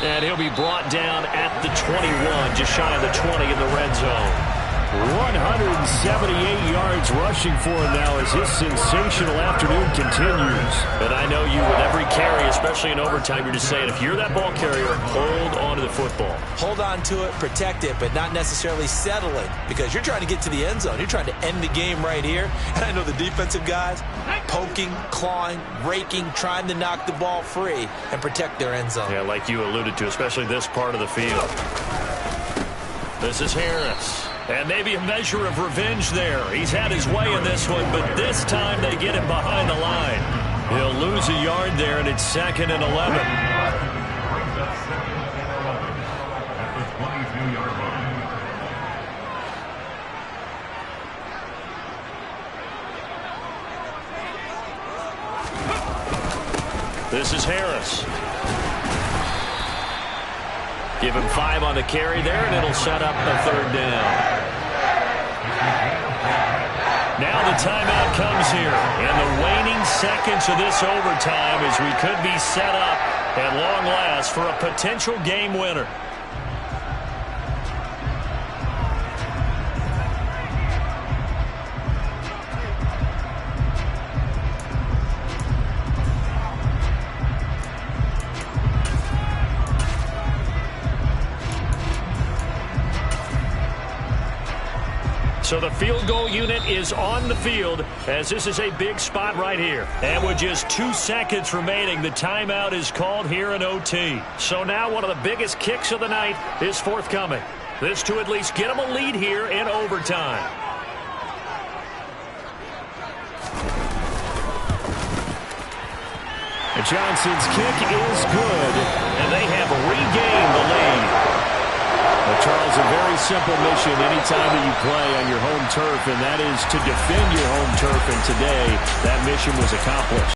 And he'll be brought down at the 21, just shy of the 20 in the red zone. 178 yards rushing for him now as his sensational afternoon continues. And I know you, with every carry, especially in overtime, you're just saying, if you're that ball carrier, hold on to the football. Hold on to it, protect it, but not necessarily settle it, because you're trying to get to the end zone. You're trying to end the game right here. And I know the defensive guys poking, clawing, raking, trying to knock the ball free and protect their end zone. Yeah, like you alluded to, especially this part of the field. This is Harris. And maybe a measure of revenge there. He's had his way in this one, but this time they get him behind the line. He'll lose a yard there, and it's 2nd and 11. At the 22-yard line. This is Harris. Give him 5 on the carry there, and it'll set up a 3rd down. Now the timeout comes here, and the waning seconds of this overtime as we could be set up at long last for a potential game winner. So the field goal unit is on the field as this is a big spot right here. And with just 2 seconds remaining, the timeout is called here in OT. So now one of the biggest kicks of the night is forthcoming. This to at least get them a lead here in overtime. And Johnson's kick is good, and they have regained the lead. Well, Charles, a very simple mission anytime that you play on your home turf, and that is to defend your home turf. And today, that mission was accomplished.